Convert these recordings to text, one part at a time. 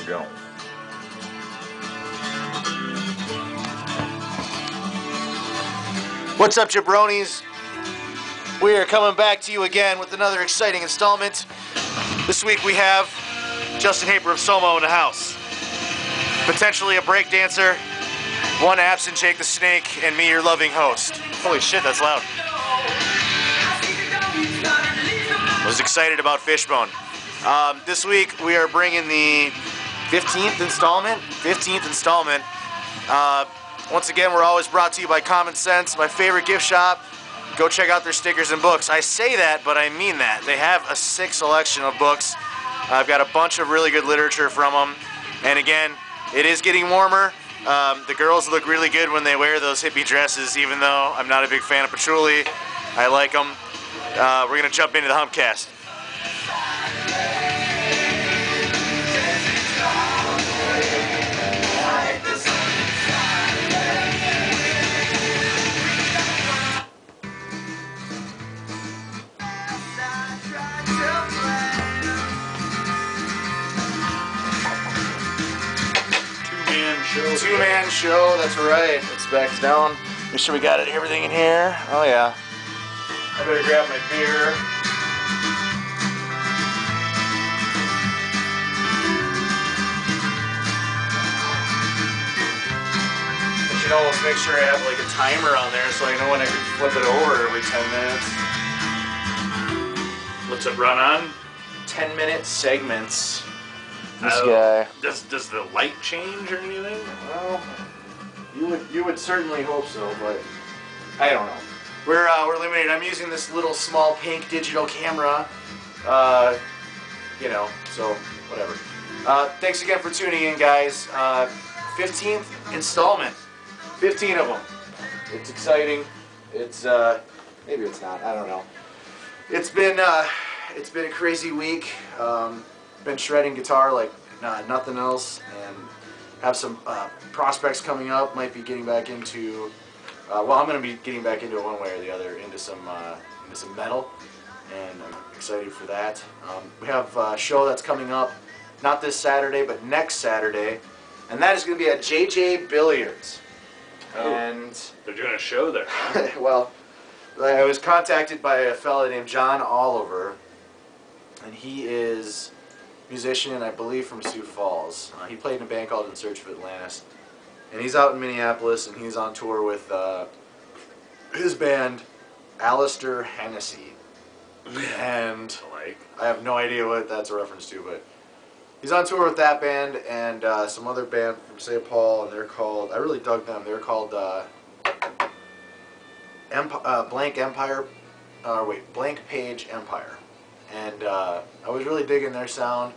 go. What's up, jabronis? We are coming back to you again with another exciting installment. This week we have Justin Haper of Somo in the house. Potentially a break dancer, one absent Jake the Snake, and me, your loving host. Holy shit, that's loud. I was excited about Fishbone. This week we are bringing the 15th installment. Once again, we're always brought to you by Common Sense, my favorite gift shop. Go check out their stickers and books. I say that, but I mean that. They have a sick selection of books. I've got a bunch of really good literature from them. And again, it is getting warmer. The girls look really good when they wear those hippie dresses, even though I'm not a big fan of patchouli. I like them. We're going to jump into the Humpcast. Two-man show, that's right. Let's back down. Make sure we got everything in here. Oh yeah. I better grab my beer. I should almost make sure I have like a timer on there so I know when I can flip it over every 10 minutes. What's it run on? 10-minute segments. This guy. guy. Does the light change or anything? Well, you would certainly hope so, but I don't know. We're limited. I'm using this little small pink digital camera. So whatever. Thanks again for tuning in, guys. 15th installment. 15 of them. It's exciting. It's maybe it's not. I don't know. It's been a crazy week. Been shredding guitar like nothing else, and have some prospects coming up. Might be getting back into I'm going to be getting back into it one way or the other, into some metal, and I'm excited for that. We have a show that's coming up, not this Saturday, but next Saturday, and that is going to be at JJ Billiards. Oh, and they're doing a show there. Well, I was contacted by a fellow named John Oliver, and he is musician, I believe, from Sioux Falls. He played in a band called In Search of Atlantis, and he's out in Minneapolis, and he's on tour with his band, Alistair Hennessy. And I have no idea what that's a reference to, but he's on tour with that band and some other band from St. Paul, and they're called, I really dug them, they're called Blank Page Empire. And I was really digging their sound.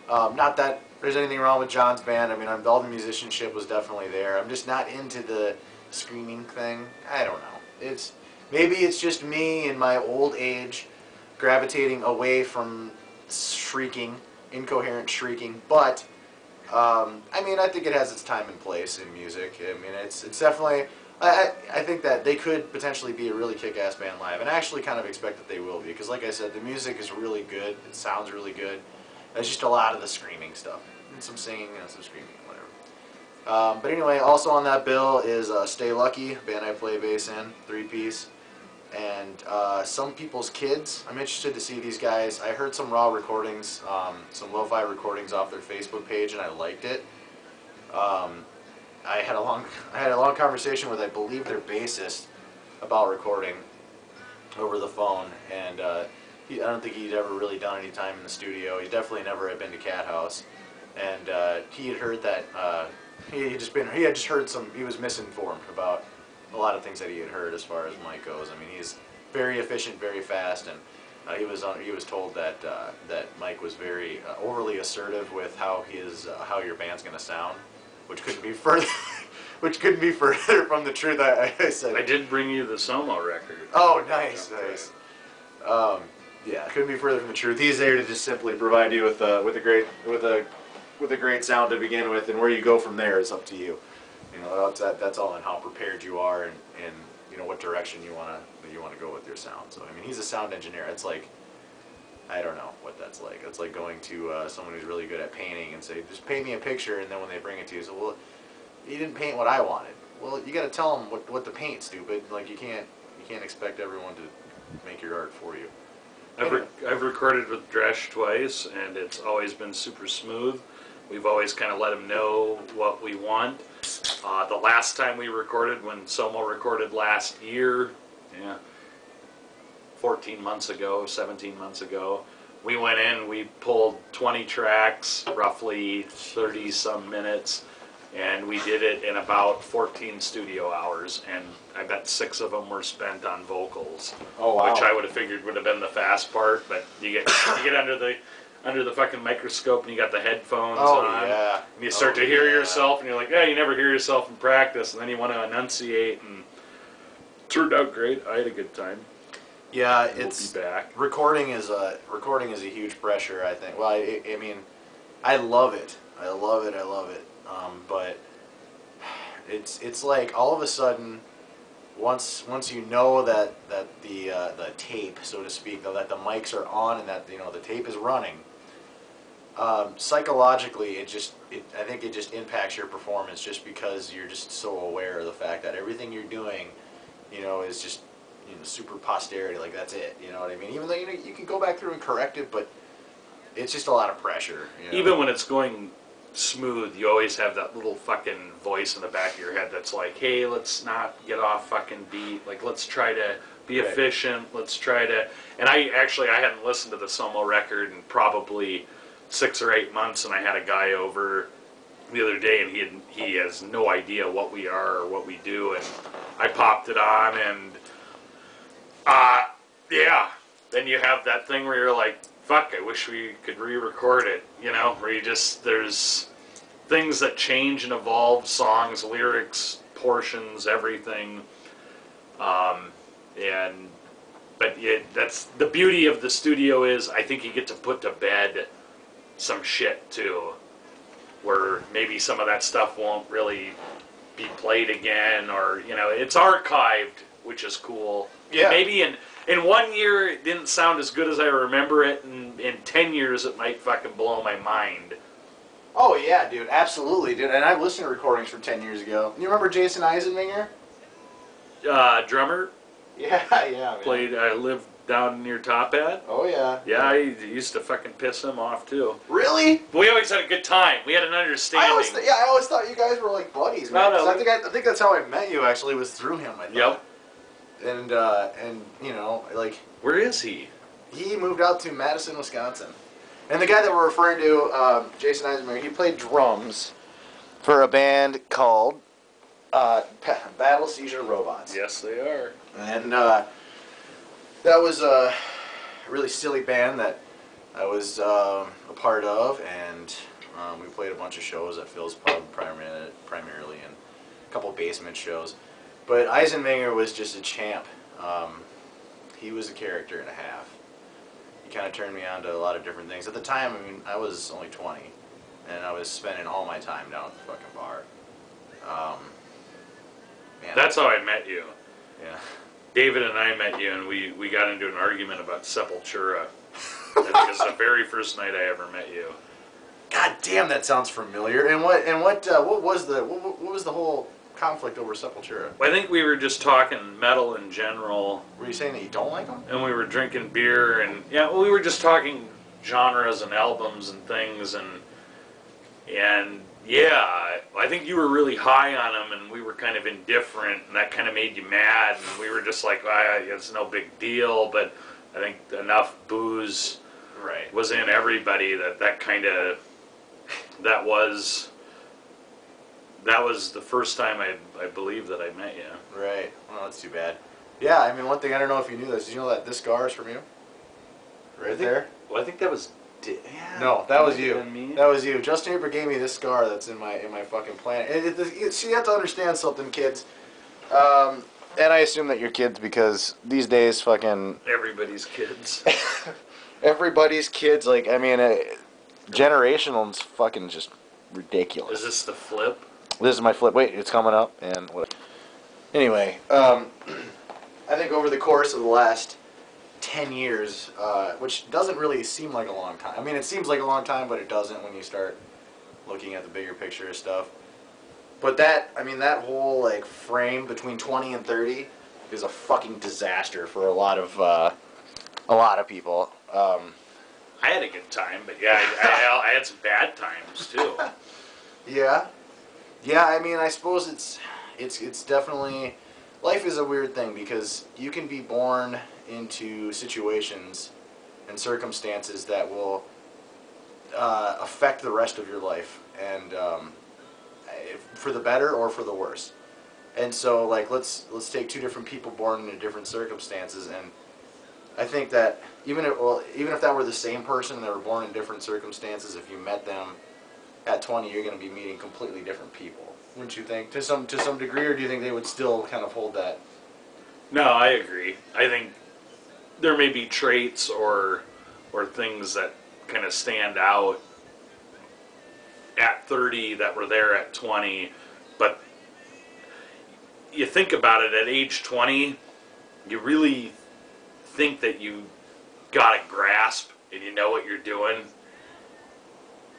Not that there's anything wrong with John's band. I mean, all the musicianship was definitely there. I'm just not into the screaming thing. I don't know. Maybe it's just me in my old age gravitating away from shrieking, incoherent shrieking. But I mean, I think it has its time and place in music. I mean, it's definitely. I think that they could potentially be a really kick-ass band live, and I actually kind of expect that they will be, because like I said, the music is really good, it sounds really good. There's just a lot of the screaming stuff, and some singing and some screaming, whatever. But anyway, also on that bill is Stay Lucky, a band I play bass in, 3-piece, and Some People's Kids. I'm interested to see these guys. I heard some raw recordings, some lo-fi recordings off their Facebook page, and I liked it. I had a long conversation with, I believe, their bassist about recording over the phone, and I don't think he'd ever really done any time in the studio. He definitely never had been to Cat House, and he had heard that he had just heard some. He was misinformed about a lot of things that he had heard as far as Mike goes. I mean, he's very efficient, very fast, and he was told that that Mike was very overly assertive with how how your band's going to sound. Which couldn't be further from the truth. I said. I did bring you the Somo record. Oh, nice. Yeah, couldn't be further from the truth. He's there to just simply provide you with a great sound to begin with, and where you go from there is up to you. You know, that's all in how prepared you are, and you know what direction you want to go with your sound. So I mean, he's a sound engineer. It's like I don't know what that's like. It's like going to someone who's really good at painting and say, just paint me a picture, and then when they bring it to you, so, well, you didn't paint what I wanted. Well, you got to tell them what to paint, stupid. Like, you can't expect everyone to make your art for you. I've recorded with Dresch twice, and it's always been super smooth. We've always kind of let him know what we want. The last time we recorded, when Somo recorded last year, 14 months ago, 17 months ago, we went in, we pulled 20 tracks, roughly 30-some minutes, and we did it in about 14 studio hours, and I bet 6 of them were spent on vocals. Oh, wow. Which I would have figured would have been the fast part, but you get under the fucking microscope and you got the headphones on, yeah. and you start to hear yourself, and you're like, yeah, you never hear yourself in practice, and then you want to enunciate, and it turned out great. I had a good time. Yeah, We'll be back. Recording is a huge pressure, I think. Well, I mean, I love it. I love it. But it's like all of a sudden, once you know that the tape, so to speak, that the mics are on and that the tape is running, psychologically I think it just impacts your performance, just because you're just so aware of the fact that everything you're doing, is just super posterity. Like, that's it. You know what I mean? Even though you can go back through and correct it, but it's just a lot of pressure. Even when it's going smooth, you always have that little fucking voice in the back of your head that's like, hey, let's not get off fucking beat. Like, let's try to be efficient. Let's try to... And I hadn't listened to the Somo record in probably 6 or 8 months, and I had a guy over the other day, and he has no idea what we are or what we do, and I popped it on, and then you have that thing where you're like, fuck, I wish we could re-record it, where you just, there's things that change and evolve, songs, lyrics, portions, everything, but that's the beauty of the studio, is I think you get to put to bed some shit too, where maybe some of that stuff won't really be played again, or it's archived, which is cool. Yeah. Maybe in 1 year it didn't sound as good as I remember it, and in 10 years it might fucking blow my mind. Oh yeah, dude, absolutely, dude. And I've listened to recordings from 10 years ago. You remember Jason Eisenminger? Drummer. Yeah, man. Played. I lived down near Top Hat. Oh yeah. Yeah, I used to fucking piss him off too. Really? But we always had a good time. We had an understanding. I always thought you guys were like buddies, man. No. I think that's how I met you. Actually, was through him. I thought. Yep. And like, where is he? He moved out to Madison, Wisconsin. And the guy that we're referring to, Jason Eisenberg, he played drums for a band called Battle Seizure Robots. Yes, they are. And that was a really silly band that I was a part of, and we played a bunch of shows at Phil's Pub primarily, and a couple basement shows. But Eisenminger was just a champ. He was a character and a half. He kind of turned me on to a lot of different things. At the time, I mean, I was only 20, and I was spending all my time down at the fucking bar. Man, that's how I met you. Yeah. David and I met you, and we got into an argument about Sepultura. I think it's the very first night I ever met you. God damn, that sounds familiar. And what was the whole conflict over Sepultura? I think we were just talking metal in general. Were you saying that you don't like them? And we were drinking beer, and we were just talking genres and albums and things, and I think you were really high on them, and we were kind of indifferent, and that kind of made you mad, and we were just like, it's no big deal, but I think enough booze was in everybody that was the first time I believe that I met you. Right. Well, that's too bad. Yeah, I mean, one thing, I don't know if you knew this. Did you know that this scar is from you? There? Well, I think that was... No, that was you. Me. That was you. Justin Haper gave me this scar that's in my fucking planet. See, you have to understand something, kids. And I assume that you're kids because these days, fucking... Everybody's kids. Everybody's kids. Like, I mean, generational's fucking just ridiculous. Is this the flip? This is my flip. Wait, it's coming up. And what? Anyway, I think over the course of the last 10 years, which doesn't really seem like a long time. I mean, it seems like a long time, but it doesn't when you start looking at the bigger picture of stuff. But that, I mean, that whole like frame between 20 and 30 is a fucking disaster for a lot of people. I had a good time, but yeah, I had some bad times too. Yeah, I mean, I suppose it's definitely, life is a weird thing because you can be born into situations and circumstances that will affect the rest of your life, and for the better or for the worse. And so, like, let's take two different people born into different circumstances, and I think that even if that were the same person and they were born in different circumstances, if you met them at 20, you're going to be meeting completely different people. Wouldn't you think? To some degree, or do you think they would still kind of hold that? No, I agree. I think there may be traits or things that kind of stand out at 30 that were there at 20, but you think about it, at age 20, you really think that you got a grasp and you know what you're doing.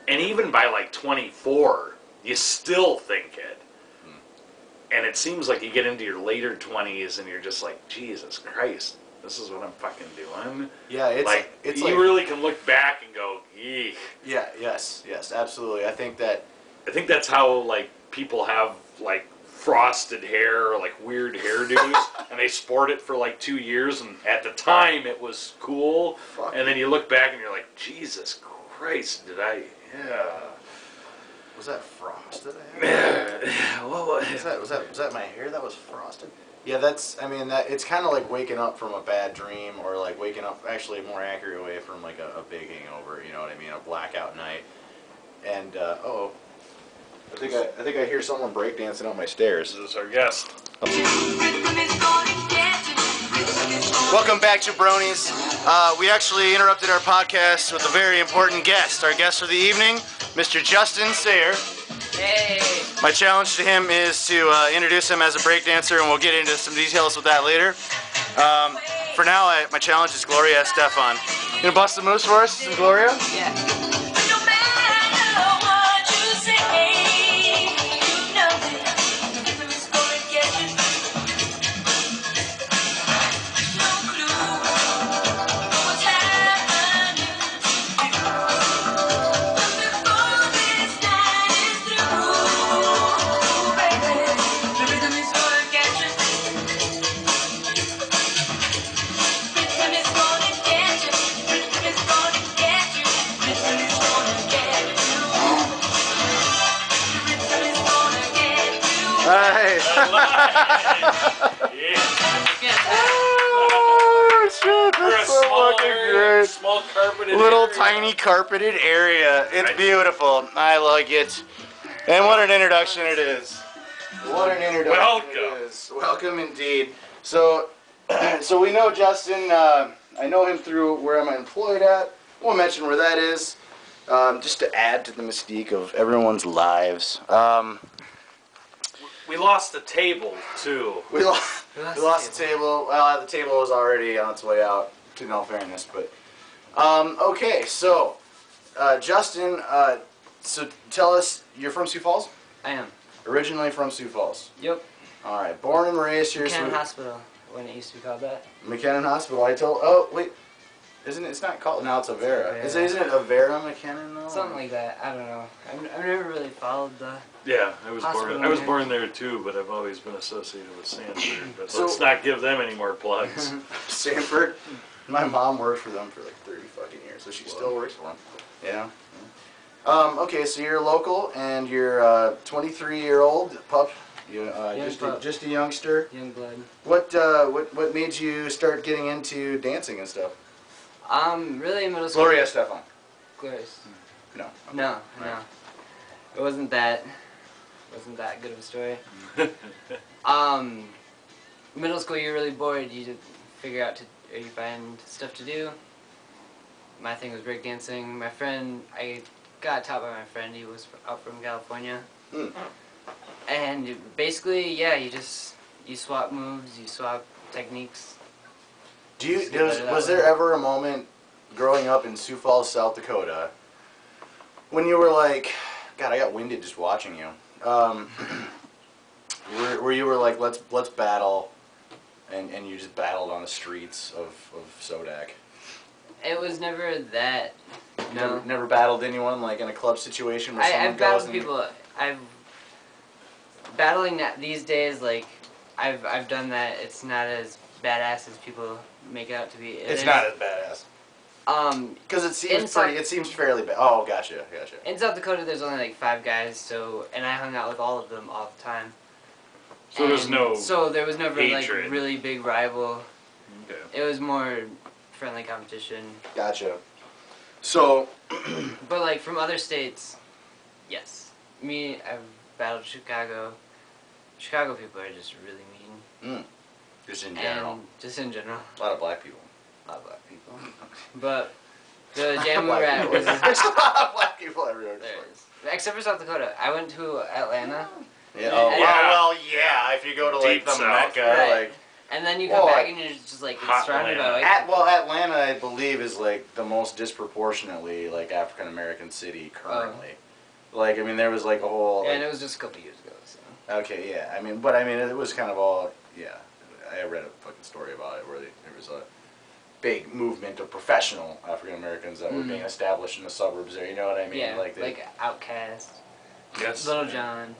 And even by like 24, you still think it. And it seems like you get into your later 20s and you're just like, Jesus Christ, this is what I'm fucking doing. Yeah, it's like you really can look back and go, eek. Yeah, yes, absolutely. I think that's how like people have like frosted hair or like weird hairdos and they sport it for like 2 years, and at the time it was cool. Fuck. And then you look back and you're like, Jesus Christ, was that frosted? What Was that my hair that was frosted? Yeah, it's kind of like waking up from a bad dream, or like waking up, actually a more accurate way, from like a big hangover, you know what I mean, a blackout night. And I think I hear someone breakdancing up my stairs. This is our guest. Welcome back, Jabronis. We actually interrupted our podcast with a very important guest. Our guest for the evening, Mr. Justin Sehr. Hey! My challenge to him is to introduce him as a breakdancer, and we'll get into some details with that later. For now, my challenge is Gloria Estefan. You gonna bust the moves for us, Gloria? Yeah. Oh shit, that's so fucking great. Small carpeted little area. Tiny carpeted area. It's beautiful. I like it. And what an introduction it is. What an introduction Welcome. it is. Welcome indeed. So we know Justin. I know him through where I'm employed at. I won't mention where that is. Just to add to the mystique of everyone's lives. We lost the table too. We lost the table. Well, the table was already on its way out, to no fairness. But okay, so Justin, so tell us, you're from Sioux Falls? I am. Originally from Sioux Falls. Yep. All right, born and raised here. McKenna Hospital, when it used to be called that. McKenna Hospital. Oh wait, isn't it? It's not called now. It's Avera. Isn't it Avera McKenna? No? Something like that. I don't know. I've never really followed the. Yeah, I was Hospital born there too, but I've always been associated with Sanford. But So- let's not give them any more plugs. Sanford. My mom worked for them for like 30 fucking years, so she still works for them. Yeah. Okay, so you're local, and you're 23-year-old pup. You just a youngster. Young blood. What made you start getting into dancing and stuff? Really in middle school. Gloria Estefan. Glorious. No. No. It wasn't that good of a story. Middle school, you're really bored. You figure out or you find stuff to do. My thing was breakdancing. My friend, I got taught by my friend. He was out from California. And basically, yeah, you swap moves, you swap techniques. Was there ever a moment growing up in Sioux Falls, South Dakota, when you were like, God, I got winded just watching you. Where you were like, let's battle, and you just battled on the streets of Sodak. It was never that. No. Never battled anyone like in a club situation where someone I've battled goes people. Battling that these days. Like I've done that. It's not as badass as people make it out to be. It's not as badass. Because it seems fairly bad. Oh, gotcha. In South Dakota, there's only like 5 guys, and I hung out with all of them all the time. So there was never hatred. like really big rival. Okay. It was more friendly competition. Gotcha. So, but like from other states, yes. I've battled Chicago. Chicago people are just really mean. Just in general. Just in general. A lot of black people. A lot of black people. But the jam we were at was... There's a lot of black people everywhere. Except for South Dakota. I went to Atlanta. Yeah. Oh, well, yeah. If you go to like the Mecca, right. And then you come back and you're just like surrounded by white people. Atlanta, I believe, is like the most disproportionately like African American city currently. Like, I mean, there was like a whole. And it was just a couple years ago. So. Okay, yeah. I mean, but I mean, it was kind of all. Yeah, I read a fucking story about it where there was a big movement of professional African Americans that were being established in the suburbs there. You know what I mean? Yeah, like Outkast. Yes. Little John.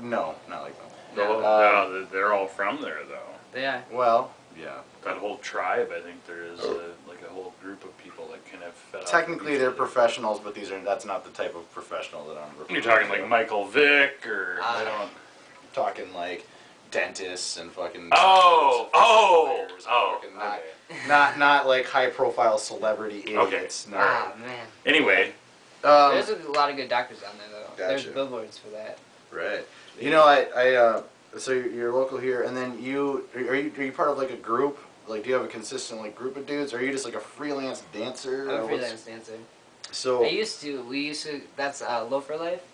No, not like them. No, they're all from there though. They are. Well, yeah. That whole tribe, I think there is like a whole group of people that kind of fed Technically, they're professionals, but that's not the type of professional that I'm referring to. You're talking like Michael Vick, or I don't. I'm talking like dentists and fucking. Not like high-profile celebrity idiots. Okay. No. Ah, man. Anyway. There's a lot of good doctors down there, though. Gotcha. There's billboards for that. Right. You know, so you're local here, and then are you part of like a group? Like, do you have a consistent like group of dudes, or are you just like a freelance dancer? I'm a freelance dancer. So we used to. That's Loafer Life.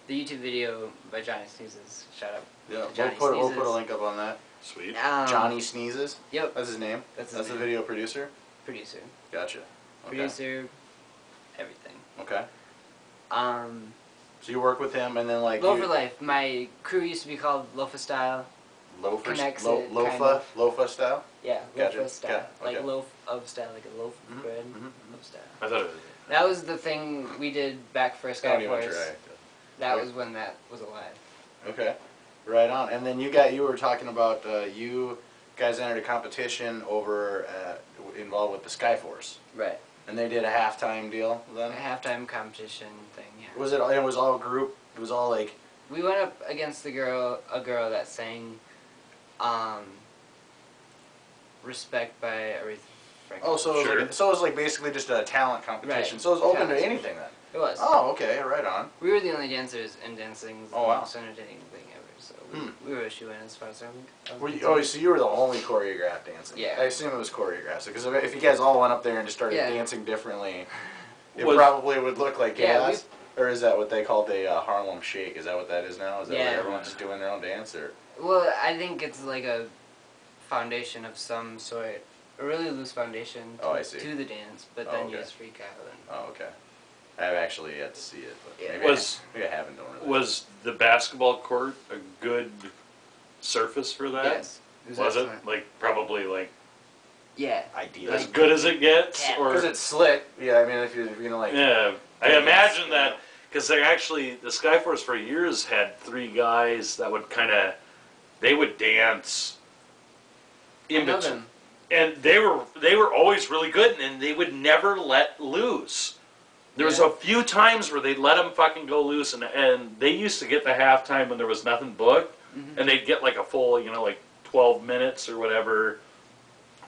The YouTube video by Johnny Sneezes. Shout out. Yeah, Johnny we'll put a link up on that. Sweet. Johnny Sneezes. Yep. That's his name. That's the video producer. Producer. Gotcha. Okay. Producer. Everything. Okay. So you work with him, and then like Loafer Life. My crew used to be called Lofa Style. Loafer Lofa style. Yeah, Gotcha. Lofa Style. Okay. Like loaf of style, like a loaf of bread. Loaf Style. I thought it was. That was the thing we did back for Skyforce. Try. That was when that was alive. Okay. Right on. And then you were talking about you guys entered a competition over involved with the Skyforce. Right. And they did a halftime deal then? A halftime competition thing, yeah. It was all group? It was all like... We went up against a girl that sang Respect by Aretha Franklin. Oh, so it was like basically just a talent competition. Right. So it was open to anything then? It was. Oh, okay, right on. We were the only dancers in dancing. Oh, wow. The most entertaining thing ever. So we were a shoe-in as far as So you were the only choreographed dancing? Yeah. I assume it was choreographed. Because if you guys all went up there and just started dancing differently, it probably would look like chaos. Or is that what they call the Harlem Shake? Is that what that is now? Is that where everyone's just doing their own dance? Or? Well, I think it's like a foundation of some sort. A really loose foundation to the dance, but then you just freak out. Oh, okay. I've actually yet to see it, but maybe I haven't. Don't really. Was the basketball court a good surface for that? Yes. Was it? Like, probably like... Yeah. Ideal. As good as it gets? Because it's slick. Yeah, I mean, if you're going to like... Yeah. I imagine that, because they actually, the Skyforce for years had 3 guys that would kind of, they would dance in between. And they were always really good, and they would never let loose. There was a few times where they'd let them fucking go loose, and they used to get the halftime when there was nothing booked, and they'd get like a full, like 12 minutes or whatever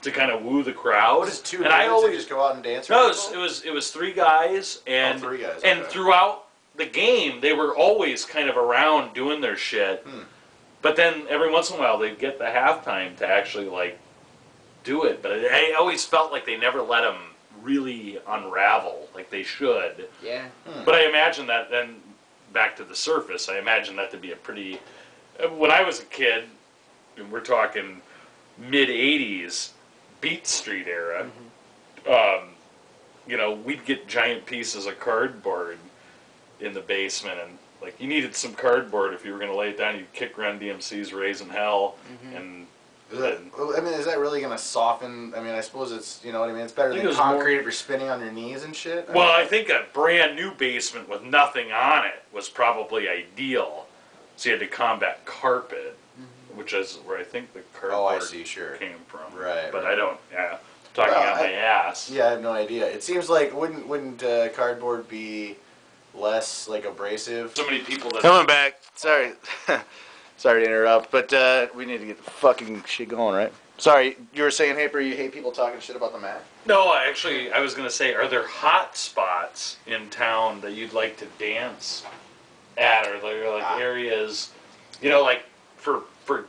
to kind of woo the crowd. Was it 2 and I always just go out and dance? No, it was 3 guys, and 3 guys, and throughout the game they were always kind of around doing their shit. But then every once in a while they'd get the halftime to actually like do it. But I always felt like they never let them really unravel like they should. Yeah. But I imagine that then back to the surface. I imagine that to be a pretty. When I was a kid, and we're talking mid '80s. Beat Street era, Mm-hmm. you know, we'd get giant pieces of cardboard in the basement, and like you needed some cardboard if you were going to lay it down. You'd kick Run DMC's "Raising Hell," Mm-hmm. and Is that really going to soften? I mean, I suppose it's, you know what I mean? It's better I think than it was concrete more- if you're spinning on your knees and shit. well, I think a brand new basement with nothing on it was probably ideal. So you had to combat carpet, which is where I think the Oh, cardboard I see, sure. came from. Right, But right. I don't. Yeah, talking Well, out my ass. Yeah, I have no idea. It seems like wouldn't cardboard be less like abrasive? So many people that Coming back. Sorry, sorry to interrupt, but we need to get the fucking shit going, right? Sorry, you were saying, Haper, you hate people talking shit about the Mac? No, actually, I was gonna say, are there hot spots in town that you'd like to dance at, or there are like areas, you know, like for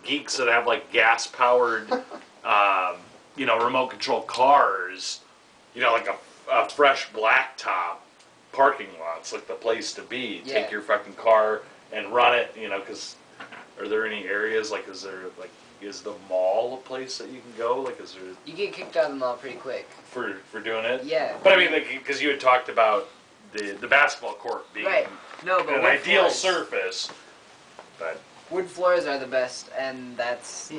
geeks that have like gas powered, you know, remote control cars, you know, like a fresh blacktop parking lot's like the place to be. Yeah. Take your fucking car and run it, you know, because are there any areas like is there like is the mall a place that you can go? Like, is there You get kicked out of the mall pretty quick. for doing it? Yeah. But I mean, because you had talked about the basketball court being Right. No, but an wood ideal floors- surface, but Wood floors are the best, and that's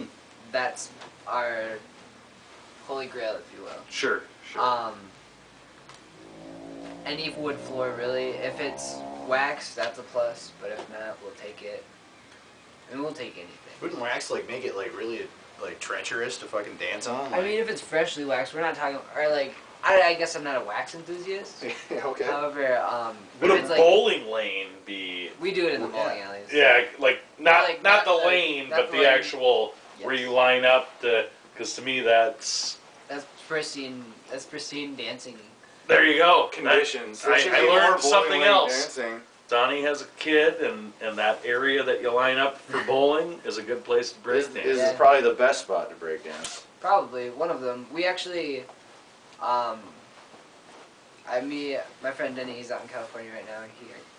our holy grail, if you will. sure. Any wood floor really. If it's wax, that's a plus. But if not, we'll take it. And we'll take anything. Wouldn't wax like make it like really like treacherous to fucking dance on? I mean, if it's freshly waxed, we're not talking. Or like, I guess I'm not a wax enthusiast. okay. However, Would if a it's like bowling lane be? we do it in the Yeah. bowling alleys. Yeah, like not Like, not the not the- lane, not but the the lane. actual where Yes. you line up to. Because to me, that's That's pristine. That's pristine dancing. there you go. Conditions. That- I learned something else. Dancing. Donnie has a kid, and that area that you line up for bowling is a good place to break dance. This Yeah. is probably the best spot to break dance. Probably one of them. We actually, my friend Denny, he's out in California right now.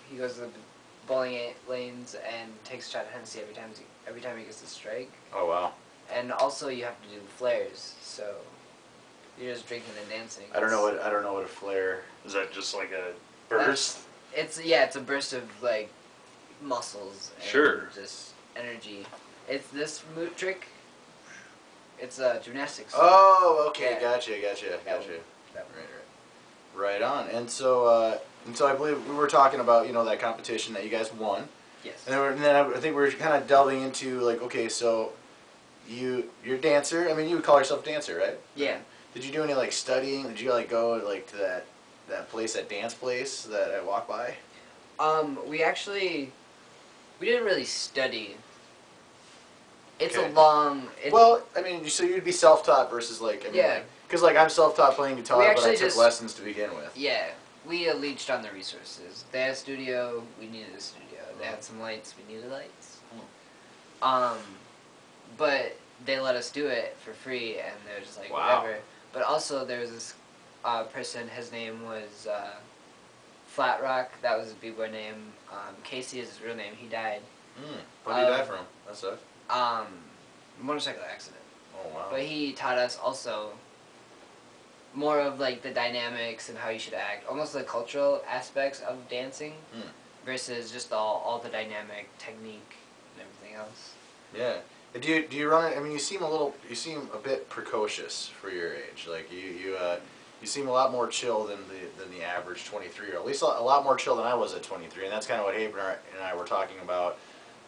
He goes to the bowling lanes and takes a shot at Hennessy every time he gets a strike. Oh wow. And also you have to do flares, so you're just drinking and dancing. I don't know what a flare. Is that just like a burst? It's a burst of like muscles and Sure. just energy. It's this moot trick. It's gymnastics. Oh, okay, Yeah. gotcha. That one. Right on. And so I believe we were talking about, you know, that competition that you guys won, Yes. and then I think we were kind of delving into like, okay, so you're a dancer. I mean, you would call yourself a dancer, right? Yeah. Did you do any like studying? Did you like go like to that place, that dance place that I walked by? We didn't really study. It's Okay. a long. Well, I mean, so you'd be self-taught versus like, I mean, Yeah. because like I'm self-taught playing guitar, We but I actually took just- lessons to begin with. Yeah, we leached on the resources. They had a studio, we needed a studio. They had some lights, we needed lights. But they let us do it for free, and they're just like, Wow. whatever. But also, there was this person, his name was Flat Rock, that was his b-boy name. Casey is his real name, he died. What did you die from? That sucks. Motorcycle accident. Oh wow. But he taught us also more of like the dynamics and how you should act, almost the cultural aspects of dancing versus just all the dynamic technique and everything else. Yeah. Do you run it? I mean, you seem a bit precocious for your age. Like you seem a lot more chill than the average 23, or at least a lot more chill than I was at 23. And that's kind of what Haper and I were talking about,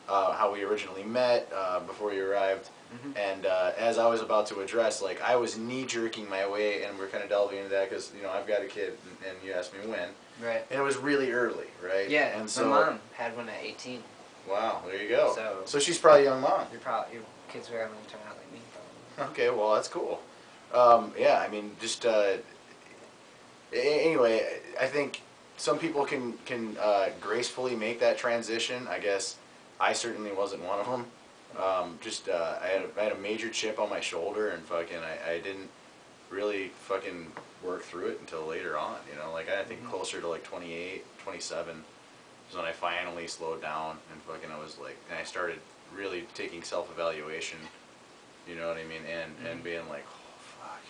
how we originally met before you arrived. Mm-hmm. And as I was about to address, like I was knee-jerking my way, and we're kind of delving into that because, you know, I've got a kid, and you asked me when. Right. And it was really early, right? Yeah, And so, my mom had one at 18. wow, there you go. So- So she's probably a young mom. Your kids are going to turn out like me, probably. Okay, well that's cool. Yeah, I mean, just anyway, I think some people can gracefully make that transition. I guess I certainly wasn't one of them. I had a major chip on my shoulder, and fucking I didn't really fucking work through it until later on. You know, like I think closer to like 28, 27 is when I finally slowed down, and fucking I was like, and I started really taking self-evaluation. You know what I mean? And being like, oh fuck,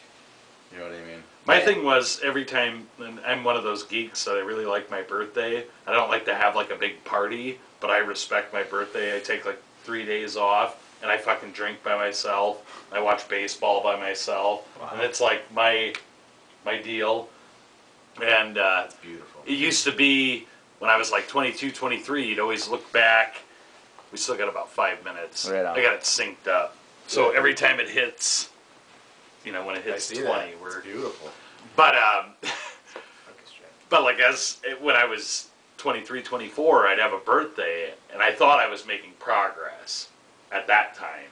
You know what I mean? My thing was every time, and I'm one of those geeks that I really like my birthday. I don't like to have like a big party, but I respect my birthday. I take like 3 days off, and I fucking drink by myself. I watch baseball by myself, and it's like my deal. And That's beautiful. it used to be when I was like 22, 23, you'd always look back. We still got about 5 minutes. Right on. I got it synced up. So every time it hits, you know, when it hits 20, we're beautiful. But but like when I was 23, 24, I'd have a birthday, and I thought I was making progress at that time.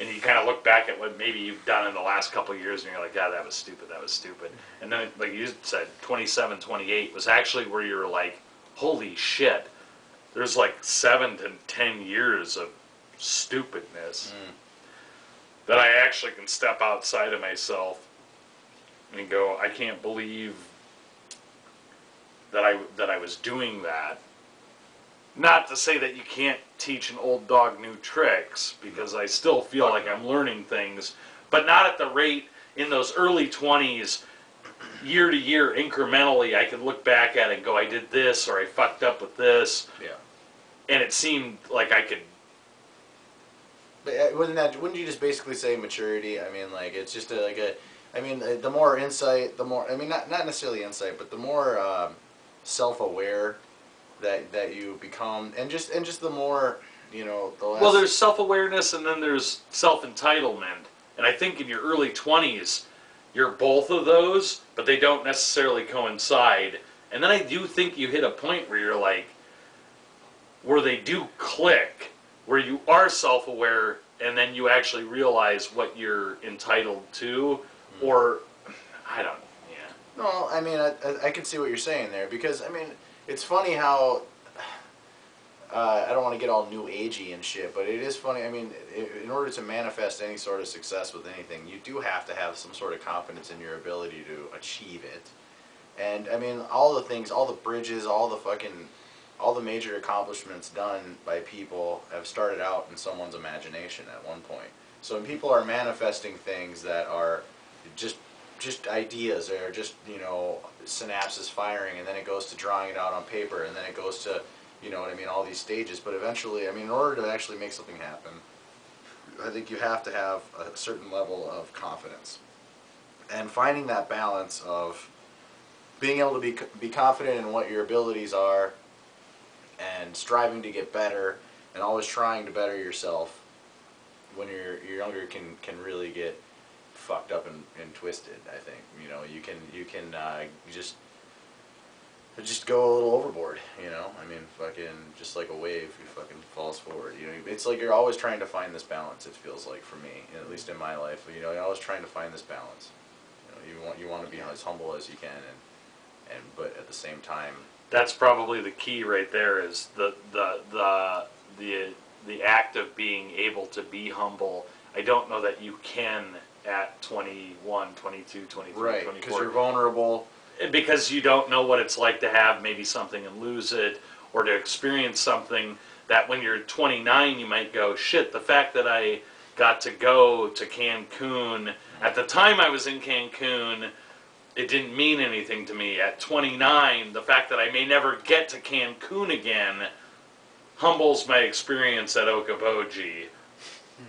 And you kind of look back at what maybe you've done in the last couple of years, and you're like, God, that was stupid. And then, like you said, 27, 28 was actually where you're like, holy shit, there's like 7 to 10 years of stupidness that I actually can step outside of myself and go, I can't believe that I was doing that. Not to say that you can't teach an old dog new tricks, because I still feel like I'm learning things, but not at the rate in those early 20s, year to year, incrementally. I could look back at it and go, I did this, or I fucked up with this. Yeah. And it seemed like I could. But wouldn't you just basically say maturity? I mean, like, it's just the more insight, the more, I mean, not necessarily insight, but the more self-aware that you become, and just the more, you know, the less... Well, there's self-awareness, and then there's self-entitlement. And I think in your early 20s, you're both of those, but they don't necessarily coincide. And then I do think you hit a point where you're like, where they do click, where you are self-aware, and then you actually realize what you're entitled to, or, I don't, yeah. No, I mean, I can see what you're saying there, because, I mean, it's funny how, I don't want to get all new agey and shit, but it is funny. I mean, in order to manifest any sort of success with anything, you do have to have some sort of confidence in your ability to achieve it. And, I mean, all the things, all the bridges, all the major accomplishments done by people have started out in someone's imagination at one point. So when people are manifesting things that are just ideas, or just, you know, synapses firing, and then it goes to drawing it out on paper, and then it goes to, you know what I mean, all these stages. But eventually, I mean, in order to actually make something happen, I think you have to have a certain level of confidence. And finding that balance of being able to be confident in what your abilities are, and striving to get better, and always trying to better yourself when you're younger can really get fucked up and twisted. I think, you know, you can just go a little overboard, you know. I mean, fucking just like a wave, you fucking falls forward. You know, it's like you're always trying to find this balance. It feels like, for me, at least in my life, you know, you're always trying to find this balance. You know, you want to be as humble as you can, and but at the same time, That's probably the key right there, is the act of being able to be humble. I don't know that you can at 21, 22, 23, right, 24. because you're vulnerable. Because you don't know what it's like to have maybe something and lose it, or to experience something that when you're 29 you might go, shit, the fact that I got to go to Cancun, at the time I was in Cancun, it didn't mean anything to me. At 29, the fact that I may never get to Cancun again humbles my experience at Okoboji.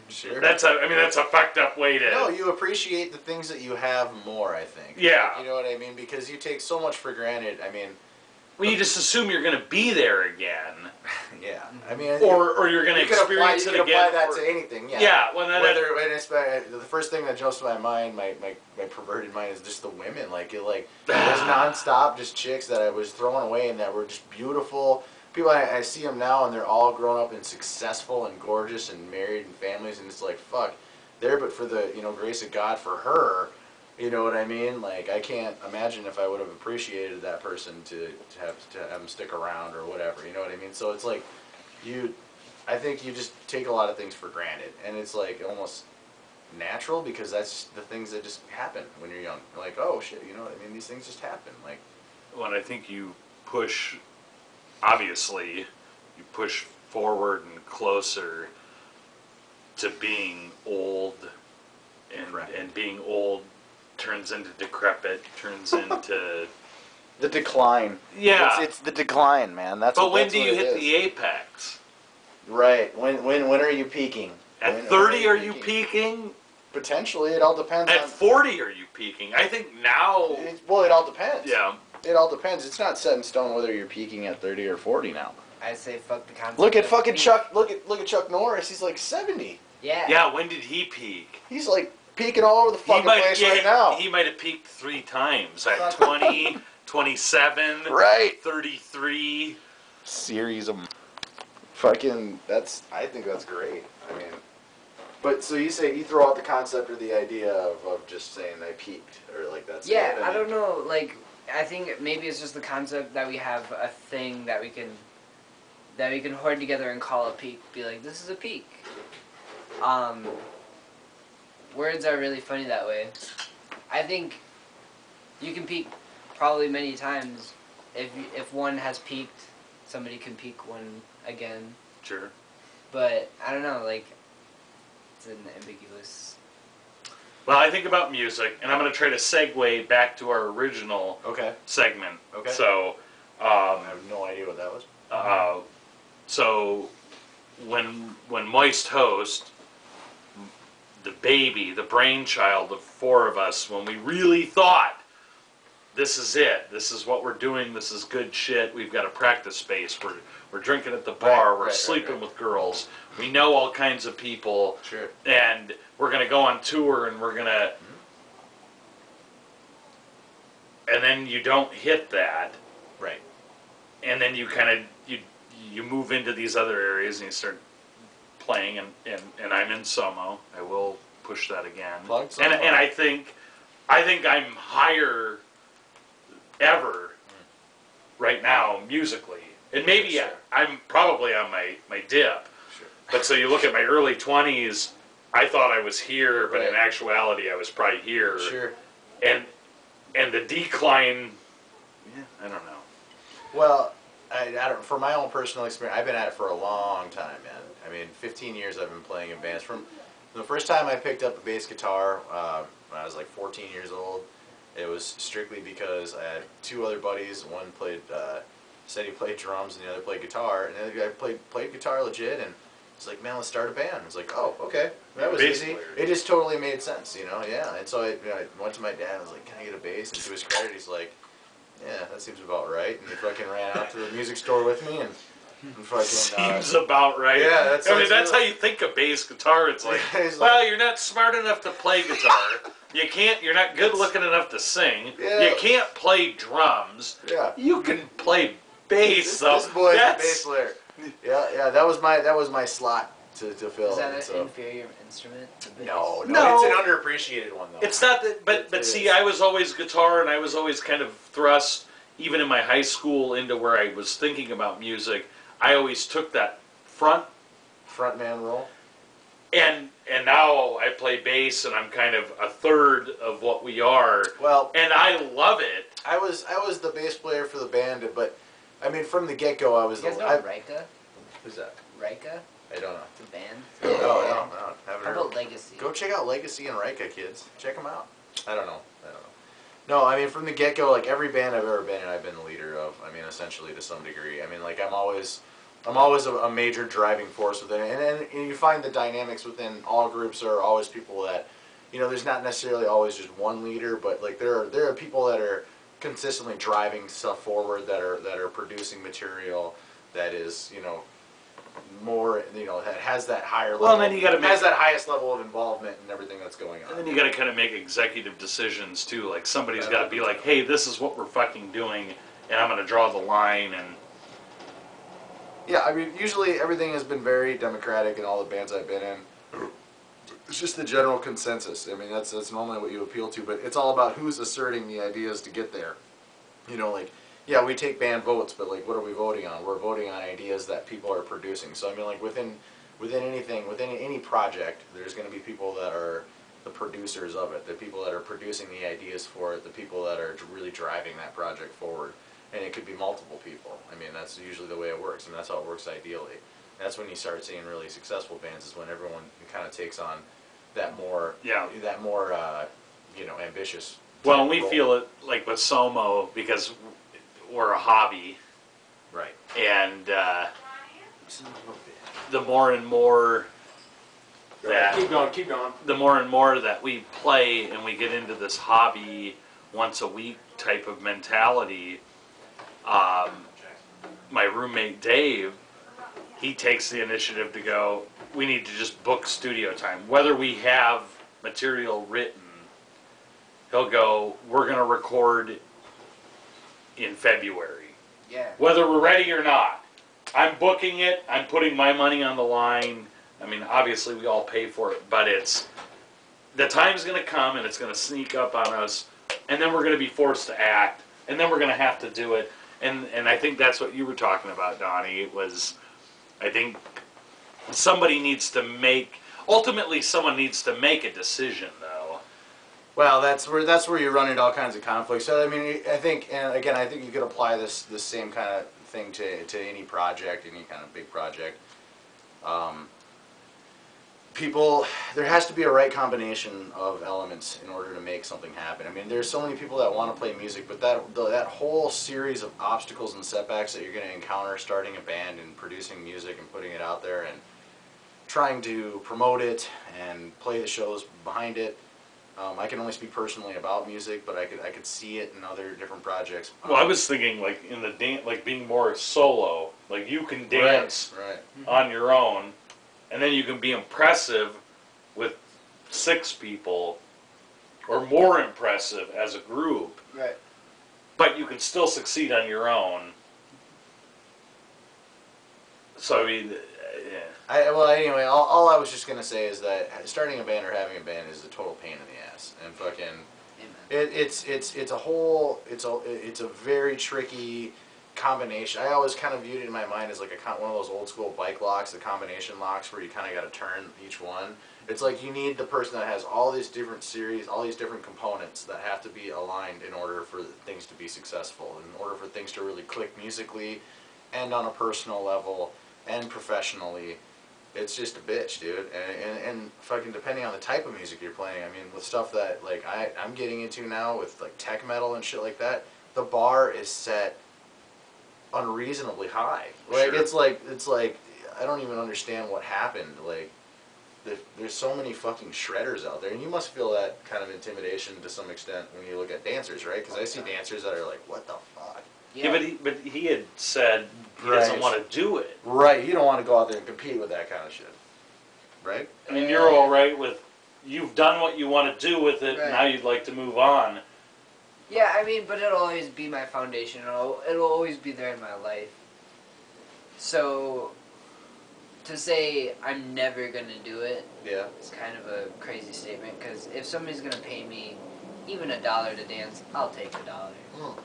Sure. That's a fucked up way to... No, you appreciate the things that you have more, I think. Yeah. You know what I mean? Because you take so much for granted. I mean... Well, you just assume you're going to be there again. Yeah. I mean... Or you're going to experience it again. You can apply that to anything, yeah. Yeah. Well, the first thing that jumps to my mind, my perverted mind, is just the women. Like, it was nonstop, just chicks that I was throwing away and that were just beautiful. People, I see them now, and they're all grown up and successful and gorgeous and married and families, and it's like, fuck, there, but for the, you know, grace of God for her, you know what I mean? Like, I can't imagine if I would have appreciated that person to have them stick around or whatever, you know what I mean? So it's like, I think you just take a lot of things for granted, and it's like almost natural, because that's the things that just happen when you're young. Like, oh shit, you know what I mean? These things just happen. Like, well, I think you push... Obviously, you push forward and closer to being old, and being old turns into decrepit, turns into the decline. Yeah, it's the decline, man. That's. But when that's do you what it hit is. the apex? Right. When are you peaking? At 30, are you peaking? Potentially, it all depends. At 40, are you peaking? I think now. Well, it all depends. Yeah. It all depends. It's not set in stone whether you're peaking at 30 or 40 now. I say fuck the concept. Look at of fucking peak. Chuck. Look at Chuck Norris. He's like 70. Yeah. Yeah. When did he peak? He's like peaking all over the fucking place right now. He might have peaked 3 times. At 20, 27, right. 33. Series of fucking. I think that's great. I mean. But so you say you throw out the concept or the idea of just saying I peaked or like that's. Yeah, it. I don't know. Like, I think maybe it's just the concept that we have a thing that we can hoard together and call a peak. Be like, this is a peak. Words are really funny that way. I think you can peak probably many times. If one has peaked, somebody can peak one again. Sure. But I don't know. Like, it's an ambiguous. Well, I think about music, and I'm going to try to segue back to our original segment. Okay. So, I have no idea what that was. So, when Moist host, the baby, the brainchild of 4 of us, when we really thought, this is it, this is what we're doing, this is good shit, we've got a practice space, we're drinking at the bar, we're sleeping with girls, we know all kinds of people, and we're going to go on tour, and we're going to... And then you don't hit that. Right. And then you kind of... You move into these other areas, and you start playing, and I'm in Somo. I will push that again. And I think I'm higher ever right now musically. And maybe I'm probably on my dip. Sure. But so you look at my early 20s, I thought I was here, but in actuality I was probably here. Sure. And the decline, I don't know. Well, I don't. For my own personal experience, I've been at it for a long time, man. I mean, 15 years I've been playing in bands. From the first time I picked up a bass guitar when I was like 14 years old, it was strictly because I had 2 other buddies. One said he played drums, and the other played guitar. And the other guy played guitar legit, and it's like, man, let's start a band. I was like, oh, okay, that was easy. It just totally made sense, you know? Yeah. And so I went to my dad. I was like, can I get a bass? And to his credit, he's like, yeah, that seems about right. And he fucking ran out to the music store with me and fucking... Seems about right. Yeah, that's how you think of bass guitar. It's like, well, you're not smart enough to play guitar. You're not good looking enough to sing. Yeah. You can't play drums. Yeah. You can play bass, though. This boy's a bass player. Yeah, that was my slot to fill. Is that an inferior instrument? No, it's an underappreciated one, though. It's not that, but see, I was always guitar, and I was always kind of thrust, even in my high school, into where I was thinking about music. I always took that frontman role. And now I play bass, and I'm kind of a third of what we are. Well, and I love it. I was the bass player for the band, but I mean, from the get-go, I was. You guys know Rika? Who's that? Rika? I don't know. It's a band. No. How about Legacy? Go check out Legacy and Rika, kids. Check them out. I don't know. No, I mean, from the get-go, like every band I've ever been in, I've been the leader of. I mean, essentially to some degree. I mean, like I'm always a major driving force within it, and you find the dynamics within all groups are always people that, you know, there's not necessarily always just one leader, but like there are people that are consistently driving stuff forward, that are producing material that is, you know, more, you know, that has that higher level. Well, and then you got to has that highest level of involvement in everything that's going on. And then you got to kind of make executive decisions too. Like somebody's got to be like, "Hey, this is what we're fucking doing, and I'm going to draw the line." And yeah, I mean, usually everything has been very democratic in all the bands I've been in. It's just the general consensus. I mean, that's normally what you appeal to, but it's all about who's asserting the ideas to get there. You know, like, yeah, we take band votes, but like, what are we voting on? We're voting on ideas that people are producing. So I mean, like within anything, within any project, there's going to be people that are the producers of it, the people that are producing the ideas for it, the people that are really driving that project forward. And it could be multiple people. I mean, that's usually the way it works, and that's how it works ideally. That's when you start seeing really successful bands, is when everyone kind of takes on that more, ambitious. Well, and we role. feel it like with Somo because we're a hobby, Right. and the more and more that keep going. the more and more that we play and we get into this hobby once a week type of mentality, my roommate Dave, he takes the initiative to go, we need to just book studio time. Whether we have material written, he'll go, we're going to record in February. Yeah. Whether we're ready or not. I'm booking it, I'm putting my money on the line. I mean, obviously we all pay for it, but the time's going to come and it's going to sneak up on us, and then we're going to be forced to act, and then we're going to have to do it. And I think that's what you were talking about, Donnie. It was, I think somebody needs to ultimately someone needs to make a decision, though. Well, that's where you run into all kinds of conflicts. So I mean, I think, and again, I think you could apply this same kind of thing to any project, any kind of big project. There has to be a right combination of elements in order to make something happen. I mean, there's so many people that want to play music, but that whole series of obstacles and setbacks that you're going to encounter starting a band and producing music and putting it out there and trying to promote it and play the shows behind it. I can only speak personally about music, but I could see it in other different projects. Well, I was thinking like in the dance, like being more solo. Like you can dance on your own, and then you can be impressive with 6 people, or more impressive as a group. Right. But you can still succeed on your own. So I mean, yeah. Well, anyway, all I was just gonna say is that starting a band or having a band is a total pain in the ass, and fucking, it's a very tricky combination. I always kind of viewed it in my mind as like one of those old school bike locks, the combination locks where you kind of got to turn each one. It's like you need the person that has all these different series, all these different components that have to be aligned in order for things to be successful, in order for things to really click musically, and on a personal level, and professionally. It's just a bitch, dude. And fucking depending on the type of music you're playing, I mean, with stuff that like I'm getting into now with like tech metal and shit like that, the bar is set unreasonably high. Like Sure. it's like I don't even understand what happened. Like there's so many fucking shredders out there, and you must feel that kind of intimidation to some extent when you look at dancers, right? Because I see dancers that are like, what the fuck? Yeah, but he had said he doesn't want to do it. Right, you don't want to go out there and compete with that kind of shit, right? I mean, you're all right with, you've done what you want to do with it, Right. now you'd like to move on. Yeah, I mean, but it'll always be my foundation. It'll always be there in my life. So, to say I'm never going to do it Yeah. is kind of a crazy statement, because if somebody's going to pay me even $1 to dance, I'll take $1.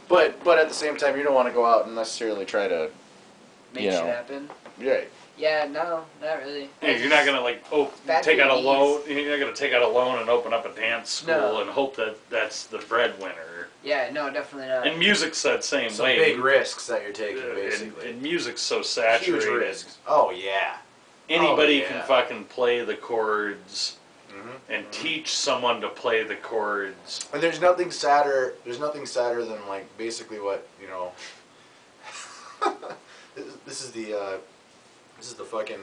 But at the same time, you don't want to go out and necessarily try to Make shit happen. Right. Yeah, no, not really. Yeah, you're not gonna like Bad take out a babies. loan. You're not gonna take out a loan and open up a dance school No. and hope that that's the breadwinner. Yeah, no, definitely not. And music's that same Some way. big risks that you're taking, And basically. music's so saturated. Huge risks. Oh yeah. Anybody Oh, yeah. can fucking play the chords Mm-hmm. and teach someone to play the chords. And there's nothing sadder. There's nothing sadder than like basically what you know. This is the fucking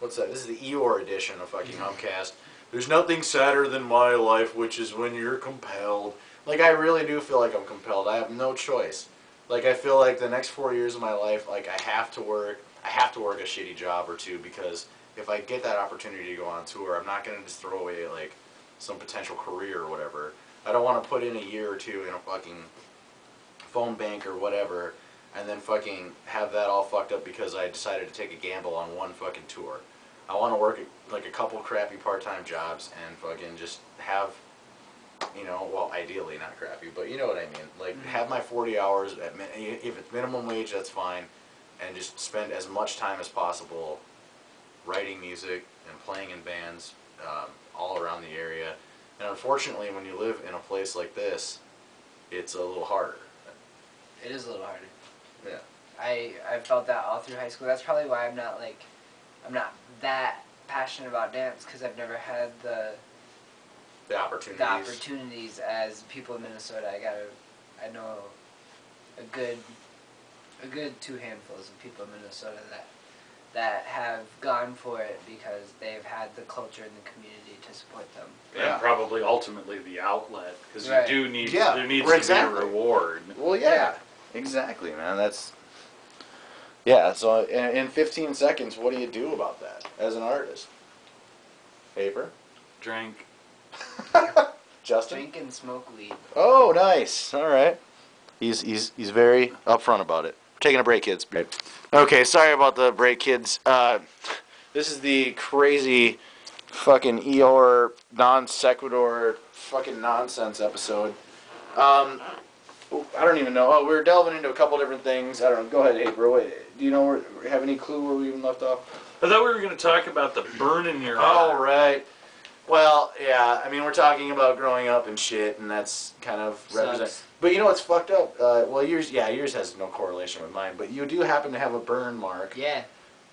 what's that? This is the Eeyore edition of fucking Humpcast. There's nothing sadder than my life, which is when you're compelled. Like I really do feel like I'm compelled. I have no choice. Like I feel like the next 4 years of my life, like I have to work a shitty job or two, because if I get that opportunity to go on tour, I'm not gonna just throw away like some potential career or whatever. I don't want to put in a year or two in a fucking phone bank or whatever, and then fucking have that all fucked up because I decided to take a gamble on one fucking tour. I want to work like a couple crappy part-time jobs and fucking just have, you know, well, ideally not crappy, but you know what I mean. Like have my 40 hours at if it's minimum wage, that's fine, and just spend as much time as possible writing music and playing in bands all around the area. And unfortunately, when you live in a place like this, it's a little harder. It is a little harder. Yeah. I felt that all through high school. That's probably why I'm not that passionate about dance, because I've never had the the opportunities. The opportunities as people in Minnesota. I know a good 2 handfuls of people in Minnesota that have gone for it because they've had the culture and the community to support them. And probably ultimately the outlet, because Right. you do need, Yeah, there needs to exactly. be a reward. Well, yeah, exactly, man. That's So in 15 seconds, what do you do about that as an artist? Paper, Drink. Justin. Drink and smoke weed. Oh, nice. All right. He's very upfront about it. We're taking a break, kids. Okay, sorry about the break, kids. This is the crazy fucking Eeyore non sequitur fucking nonsense episode. I don't even know. Oh, we were delving into a couple different things. I don't know. Go ahead, Haper. Wait, do you know have any clue where we even left off? I thought we were going to talk about the burn in your Oh, eye. right. Well, yeah. I mean, we're talking about growing up and shit, and that's kind of represent. Sucks. But you know what's fucked up? Well, yours has no correlation with mine, but you do happen to have a burn mark. Yeah.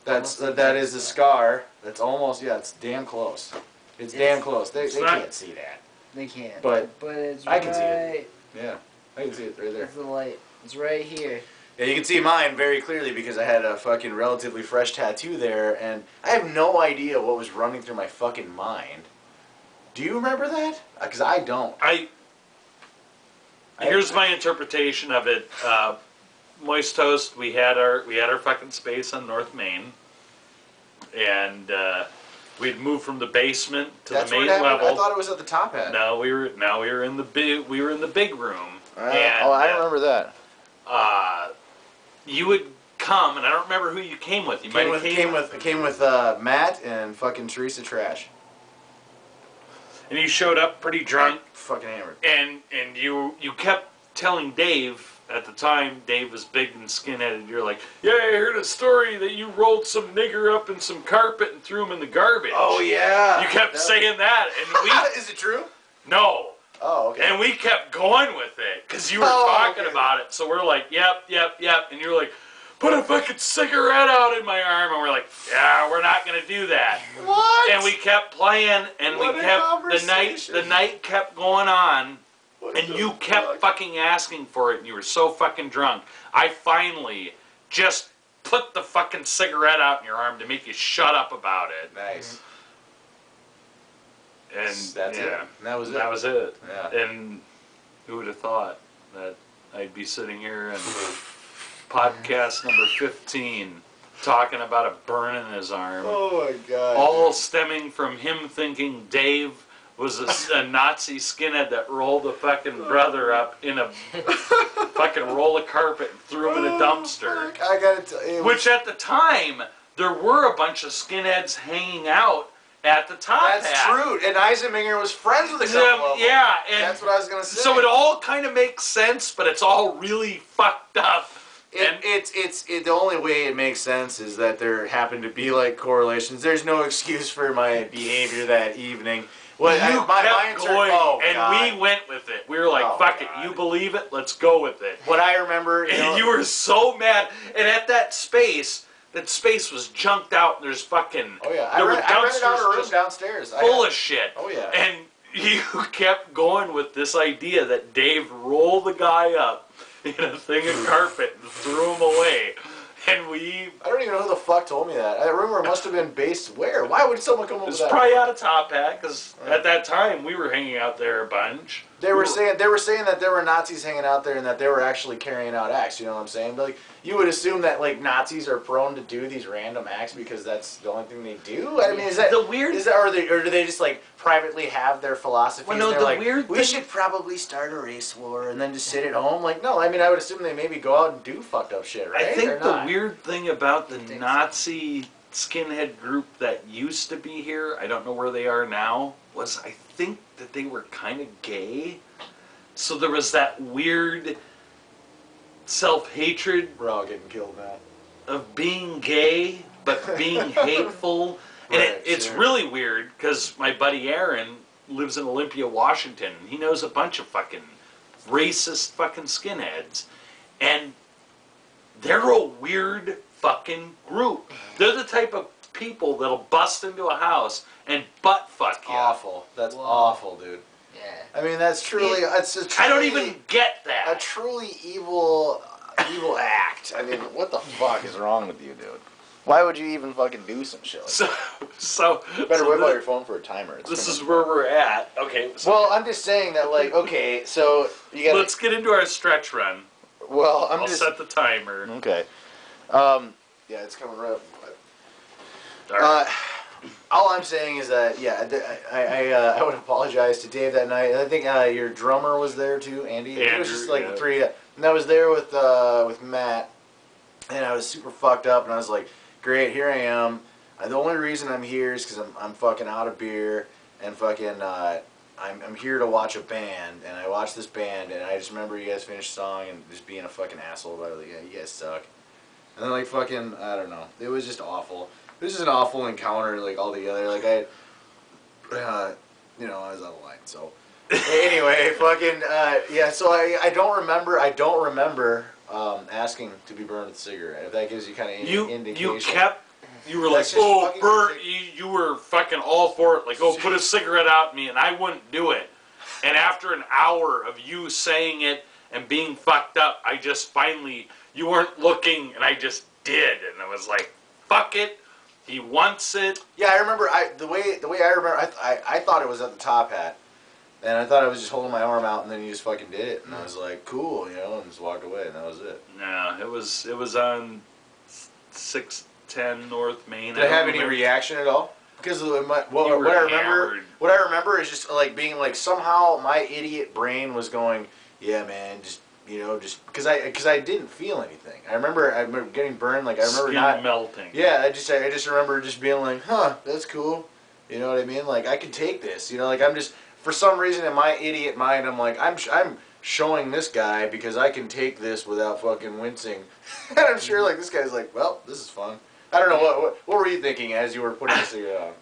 That is a scar. That's almost it's damn close. It's damn close. They can't see that. They can't. But it's I can see it. right. Yeah, I can see it right there. It's the light. It's right here. Yeah, you can see mine very clearly because I had a fucking relatively fresh tattoo there, and I have no idea what was running through my fucking mind. Do you remember that? Because I don't. Here's my interpretation of it. Moist Toast, we had our fucking space on North Main, and we'd moved from the basement to That's the where main it happened? level. I thought it was at the top end. No, we were in the big room. And, I don't remember that. You would come, and I don't remember who you came with. You might have Came with Matt and fucking Teresa Trash. and you showed up pretty drunk, Fucking hammered. and you kept telling Dave. At the time, Dave was big and skinheaded. You're like, yeah, I heard a story that you rolled some nigger up in some carpet and threw him in the garbage. Oh yeah. You kept saying that, and we Is it true? no. Oh, okay. And we kept going with it because you were talking about it. So we're like, yep. And you're like, put a fucking cigarette out in my arm. And we're like, yeah, we're not going to do that. What? And we kept playing, and What we a kept, conversation. the night kept going on. What And the you kept fucking asking for it, and you were so fucking drunk. I finally just put the fucking cigarette out in your arm to make you shut up about it. Nice. And That's it. That was it. That was it. Yeah. And who would have thought that I'd be sitting here and podcast number 15 talking about a burn in his arm. Oh my god. All stemming from him thinking Dave was a Nazi skinhead that rolled a fucking brother up in a fucking roll of carpet and threw him in a dumpster. Fuck, I gotta tell you. Which at the time, there were a bunch of skinheads hanging out at the top That's hat. true. And Eisenmenger was friends with a couple of them. Yeah, and That's what I was gonna say. so it all kind of makes sense, but it's all really fucked up. The only way it makes sense is that there happen to be like correlations. There's no excuse for my behavior that evening. Well, You kept going, and God. we went with it. We were like, Oh, fuck God. it, you believe it, let's go with it. What I remember, And you were so mad. And at that space was junked out. There's fucking... Oh yeah, there I were rented out a dumpsters room just downstairs. full of shit. Oh yeah. And you kept going with this idea that Dave rolled the guy up in a thing of carpet and threw him away. And I don't even know who the fuck told me that. That rumor must have been based where? Why would someone come up with It's that? probably out of Top Hat, because at that time we were hanging out there a bunch. They were saying that there were Nazis hanging out there and that they were actually carrying out acts. You know what I'm saying? But like, you would assume that like Nazis are prone to do these random acts because that's the only thing they do. I mean, is that The weird- Is that or do they just like privately have their philosophies? Well, no, and they're the like, weird we thing- should probably start a race war and then just sit at home. Like, no, I mean, I would assume they maybe go out and do fucked up shit, right? I think Or the not? weird thing about the I think so. Nazi skinhead group that used to be here, I don't know where they are now, was I think that they were kind of gay. So there was that weird self-hatred We're all getting killed now. of being gay, but being hateful. And Right, it's sure. really weird because my buddy Aaron lives in Olympia, Washington. And he knows a bunch of fucking racist fucking skinheads. And they're a weird fucking group. They're the type of people that'll bust into a house and butt fuck you. Awful. That's Whoa. awful, dude. Yeah. I mean, that's truly. It's a truly I don't even get a that. truly evil act. I mean, what the fuck is wrong with you, dude? Why would you even fucking do some shit like that? So Better so whip out your phone for a timer. It's this is gonna- where we're at. Okay. So Well, I'm just saying that, like, okay, so you gotta. let's get into our stretch run. Well, I'm I'll just. set the timer. Okay. Yeah, it's coming right up. All right. All I'm saying is that, yeah, I would apologize to Dave that night. And I think your drummer was there too, Andy. It was just like Andrew, the three. And I was there with Matt, and I was super fucked up, and I was like, great, here I am. The only reason I'm here is because I'm fucking out of beer, and fucking I'm here to watch a band, and I watched this band, and I just remember you guys finished the song and just being a fucking asshole about it. Like, yeah, you guys suck. And then, like, fucking, I don't know. It was just awful. It was just an awful encounter, like, altogether. Like, I was out of line, so. Anyway, fucking, yeah, so I don't remember asking to be burned with a cigarette. If that gives you kind of indication. You were That's like, just oh, fucking Bert, ridiculous. you were fucking all for it. Like, oh, put a cigarette out at me, and I wouldn't do it. And after an hour of you saying it and being fucked up, I just finally, you weren't looking, and I just did. And I was like, fuck it. He wants it. Yeah, I remember, the way I remember, I thought it was at the top hat. And I thought I was just holding my arm out, and then you just fucking did it. And I was like, cool, and just walked away, and that was it. No, it was on 610 North Main. Did I have any reaction at all? Because what I remember is just like being like, somehow my idiot brain was going, yeah, man, just because I didn't feel anything. I remember getting burned. Like I remember Skin not melting. Yeah, I just remember just being like, huh, that's cool. You know what I mean? Like I can take this. Like I'm just, for some reason in my idiot mind, I'm like, I'm showing this guy because I can take this without fucking wincing. And I'm sure like this guy's like, well, this is fun. I don't know, what were you thinking as you were putting the cigarette on?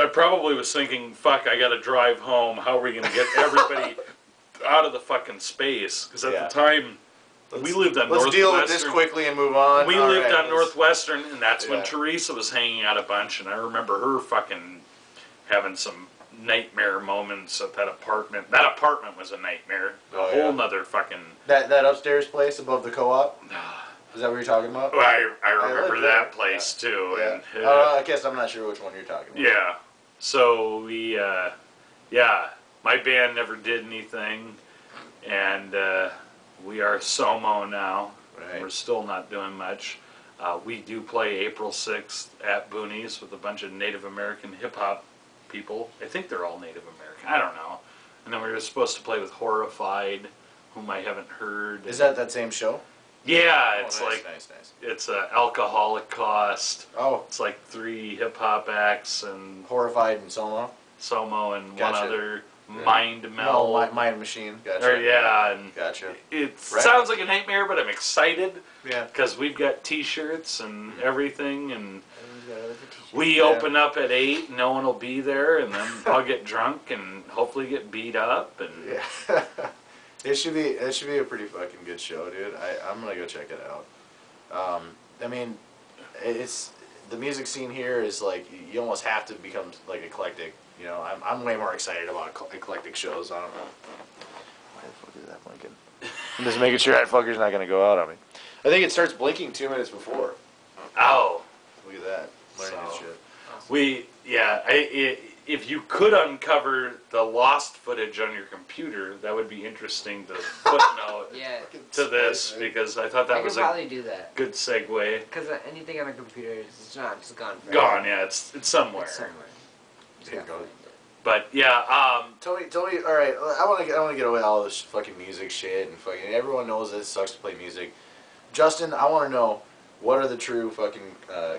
I probably was thinking, fuck, I gotta drive home. How are we gonna get everybody out of the fucking space? Because at the time, we lived on Northwestern. Let's deal with this quickly and move on. We lived on Northwestern, and that's Yeah. when Teresa was hanging out a bunch, and I remember her fucking having some nightmare moments at that apartment. That apartment was a nightmare. Oh, A whole yeah. nother fucking... That upstairs place above the co-op? Is that what you're talking about? Well, I remember lived that there. place, too. Yeah. And, I guess I'm not sure which one you're talking about. yeah. So we, my band never did anything, and we are Somo now. Right. We're still not doing much. We do play April 6th at Boonies with a bunch of Native American hip-hop people. I think they're all Native American. I don't know. And then we were supposed to play with Horrified, whom I haven't heard. Is that same show? Yeah, it's nice, like nice. it's a Alcoholic Cost. Oh, It's like 3 hip-hop acts and Horrified and Somo. Somo and Gotcha. one other Yeah. Mind Meld. No, Mind Machine. Gotcha. Or, yeah, and Gotcha. it Right. sounds like a nightmare, but I'm excited Yeah. because we've got T-shirts and everything, and Everyone's got other t-shirts. we open up at 8. No one will be there, and then I'll get drunk and hopefully get beat up. And Yeah. It should be a pretty fucking good show, dude. I'm gonna go check it out. I mean, it's the music scene here is like you almost have to become like eclectic. I'm way more excited about eclectic shows. I don't know. Why the fuck is that blinking? I'm just making sure that fucker's not gonna go out on me. I think it starts blinking 2 minutes before. oh, Look at that. Learning So- this shit. if you could uncover the lost footage on your computer, that would be interesting to footnote Yeah, to this because I thought I that could was a probably do that. good segue. Because anything on a computer is not just gone forever. Gone, yeah, it's somewhere. It's somewhere. Just Yeah, gotta go. find it. But yeah, Tell me. All right, I want to get away all this fucking music shit and fucking. Everyone knows that it sucks to play music. Justin, I want to know what are the true fucking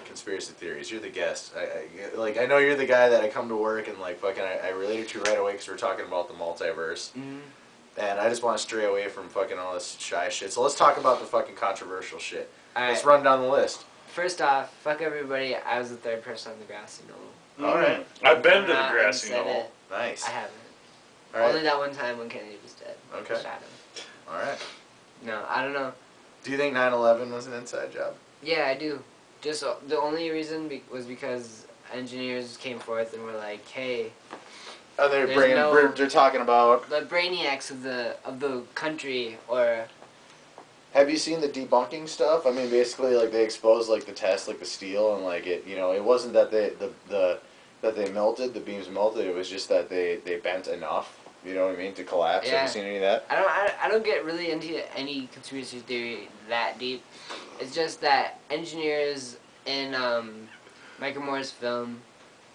conspiracy theories. You're the guest. I know you're the guy that I come to work and like fucking I related to right away because we're talking about the multiverse. Mhm. And I just want to stray away from fucking all this shy shit. So let's talk about the fucking controversial shit. Alright. Let's run down the list. First off, fuck everybody. I was the third person on the grassy knoll. All right. I've been to the Not grassy said knoll. it. Nice. I haven't. All right. Only that one time when Kennedy was dead. Okay. I shot him. All right. No, I don't know. Do you think 9/11 was an inside job? Yeah, I do. Just the only reason was because engineers came forth and were like, "Hey, And they're talking about the brainiacs of the country," or. Have you seen the debunking stuff? I mean, basically, like they exposed like the test, like the steel, and like it. You know, it wasn't that they melted, the beams melted. It was just that they bent enough. You know what I mean, to collapse. Yeah. Have you seen any of that? I don't get really into any conspiracy theory that deep. It's just that engineers in Michael Moore's film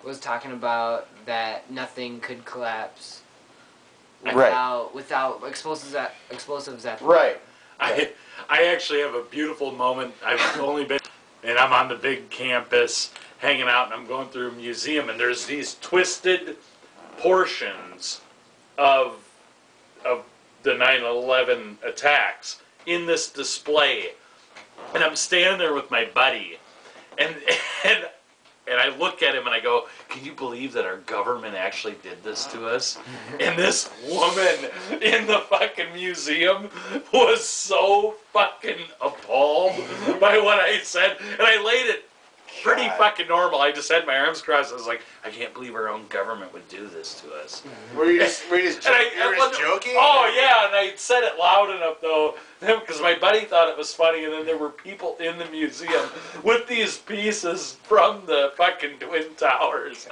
was talking about that nothing could collapse without explosives at the Right. I actually have a beautiful moment. I've only been, and I'm on the big campus hanging out, and I'm going through a museum, and there's these twisted portions of the 9/11 attacks in this display, and I'm standing there with my buddy, and I look at him and I go, "Can you believe that our government actually did this to us?" And this woman in the fucking museum was so fucking appalled by what I said. And I laid it pretty fucking normal. I just had my arms crossed. I was like, I can't believe our own government would do this to us. Were you just joking? Oh, yeah, and I said it loud enough, though, because my buddy thought it was funny, and then there were people in the museum with these pieces from the fucking Twin Towers.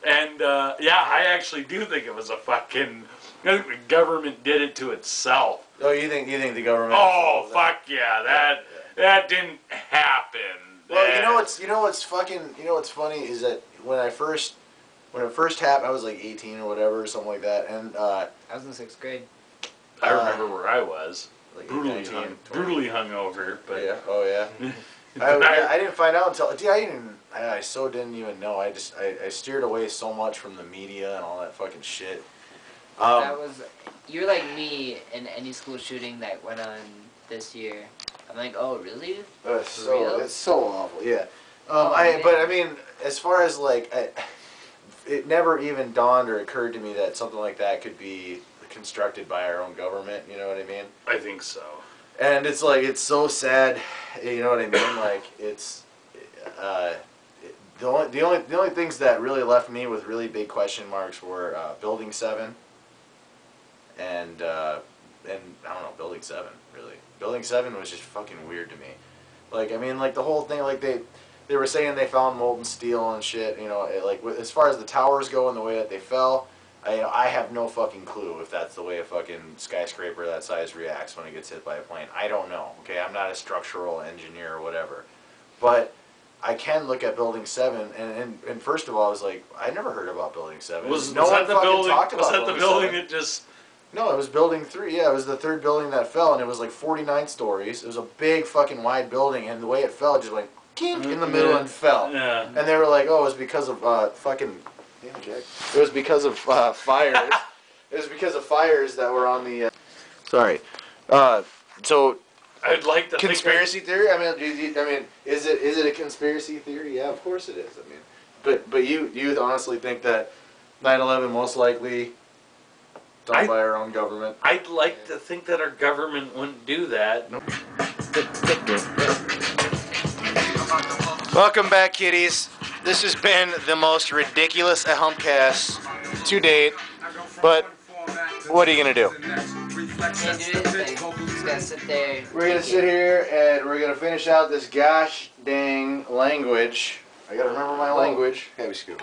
And, yeah, I actually do think it was a fucking... I think the government did it to itself. Oh, you think the government... Oh, fuck yeah, that didn't happen. Well, you know what's funny is that when it first happened, I was like 18 or whatever, something like that, and I was in 6th grade. I remember where I was, like brutally hungover, but yeah, oh yeah. I didn't find out until I so didn't even know. I steered away so much from the media and all that fucking shit. You're like me in any school shooting that went on this year. I'm like, oh really? It's so awful. Yeah. Man. But I mean, as far as like, it never even dawned or occurred to me that something like that could be constructed by our own government. You know what I mean? I think so. And it's like, it's so sad. You know what I mean? Like it's the only things that really left me with really big question marks were Building 7 and I don't know, Building 7 really. Building 7 was just fucking weird to me. Like, I mean, like the whole thing, like they were saying they found molten steel and shit, you know, like as far as the towers go and the way that they fell, I have no fucking clue if that's the way a fucking skyscraper that size reacts when it gets hit by a plane. I don't know, okay? I'm not a structural engineer or whatever. But I can look at Building 7, and first of all, I was like, I never heard about Building 7. Was that the building that just... No, it was Building 3. Yeah, it was the third building that fell, and it was like 49 stories. It was a big fucking wide building, and the way it fell, it just went kink in the middle and fell. Yeah. And they were like, oh, it was because of fucking... Damn, Jack. It was because of fires. It was because of fires that were on the... Sorry. So... I'd like to conspiracy theory? I mean, is it a conspiracy theory? Yeah, of course it is. I mean, but you honestly think that 9/11 most likely... done by our own government. I'd like to think that our government wouldn't do that. Welcome back, kiddies. This has been the most ridiculous Humpcast to date, but what are you gonna do? Can't do anything. Just gotta sit there. We're gonna sit here and we're gonna finish out this gosh dang language. I gotta remember my language. Hey, we scoop.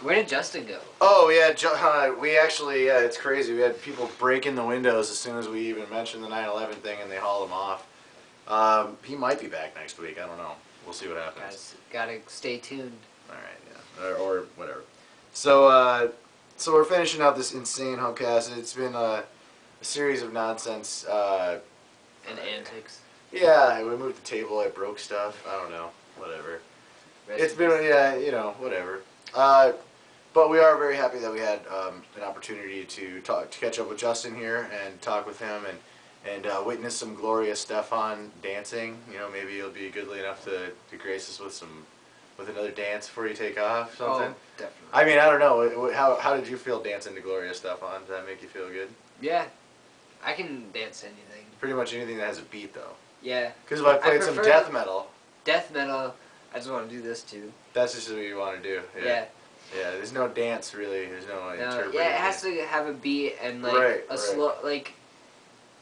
Where did Justin go? Oh yeah, we actually, it's crazy. We had people break in the windows as soon as we even mentioned the 9/11 thing, and they hauled him off. He might be back next week. I don't know. We'll see what happens. Guys, gotta stay tuned. All right, yeah, or whatever. So, so we're finishing out this insane Humpcast. It's been a series of nonsense. And antics. Yeah, we moved the table. I broke stuff. I don't know. Whatever. It's been, yeah, you know, whatever. But we are very happy that we had an opportunity to catch up with Justin here and talk with him and witness some glorious Stefan dancing. You know, maybe you'll be goodly enough to grace us with another dance before you take off. Something. Oh, definitely. I mean, I don't know. How did you feel dancing to Gloria Stefan? Did that make you feel good? Yeah, I can dance anything. Pretty much anything that has a beat, though. Yeah. Because if I played some death metal. death metal, I just want to do this too. That's just what you want to do. Yeah. Yeah, there's no dance really. There's no interpretation. Yeah, it has to have a beat and like a slow, like,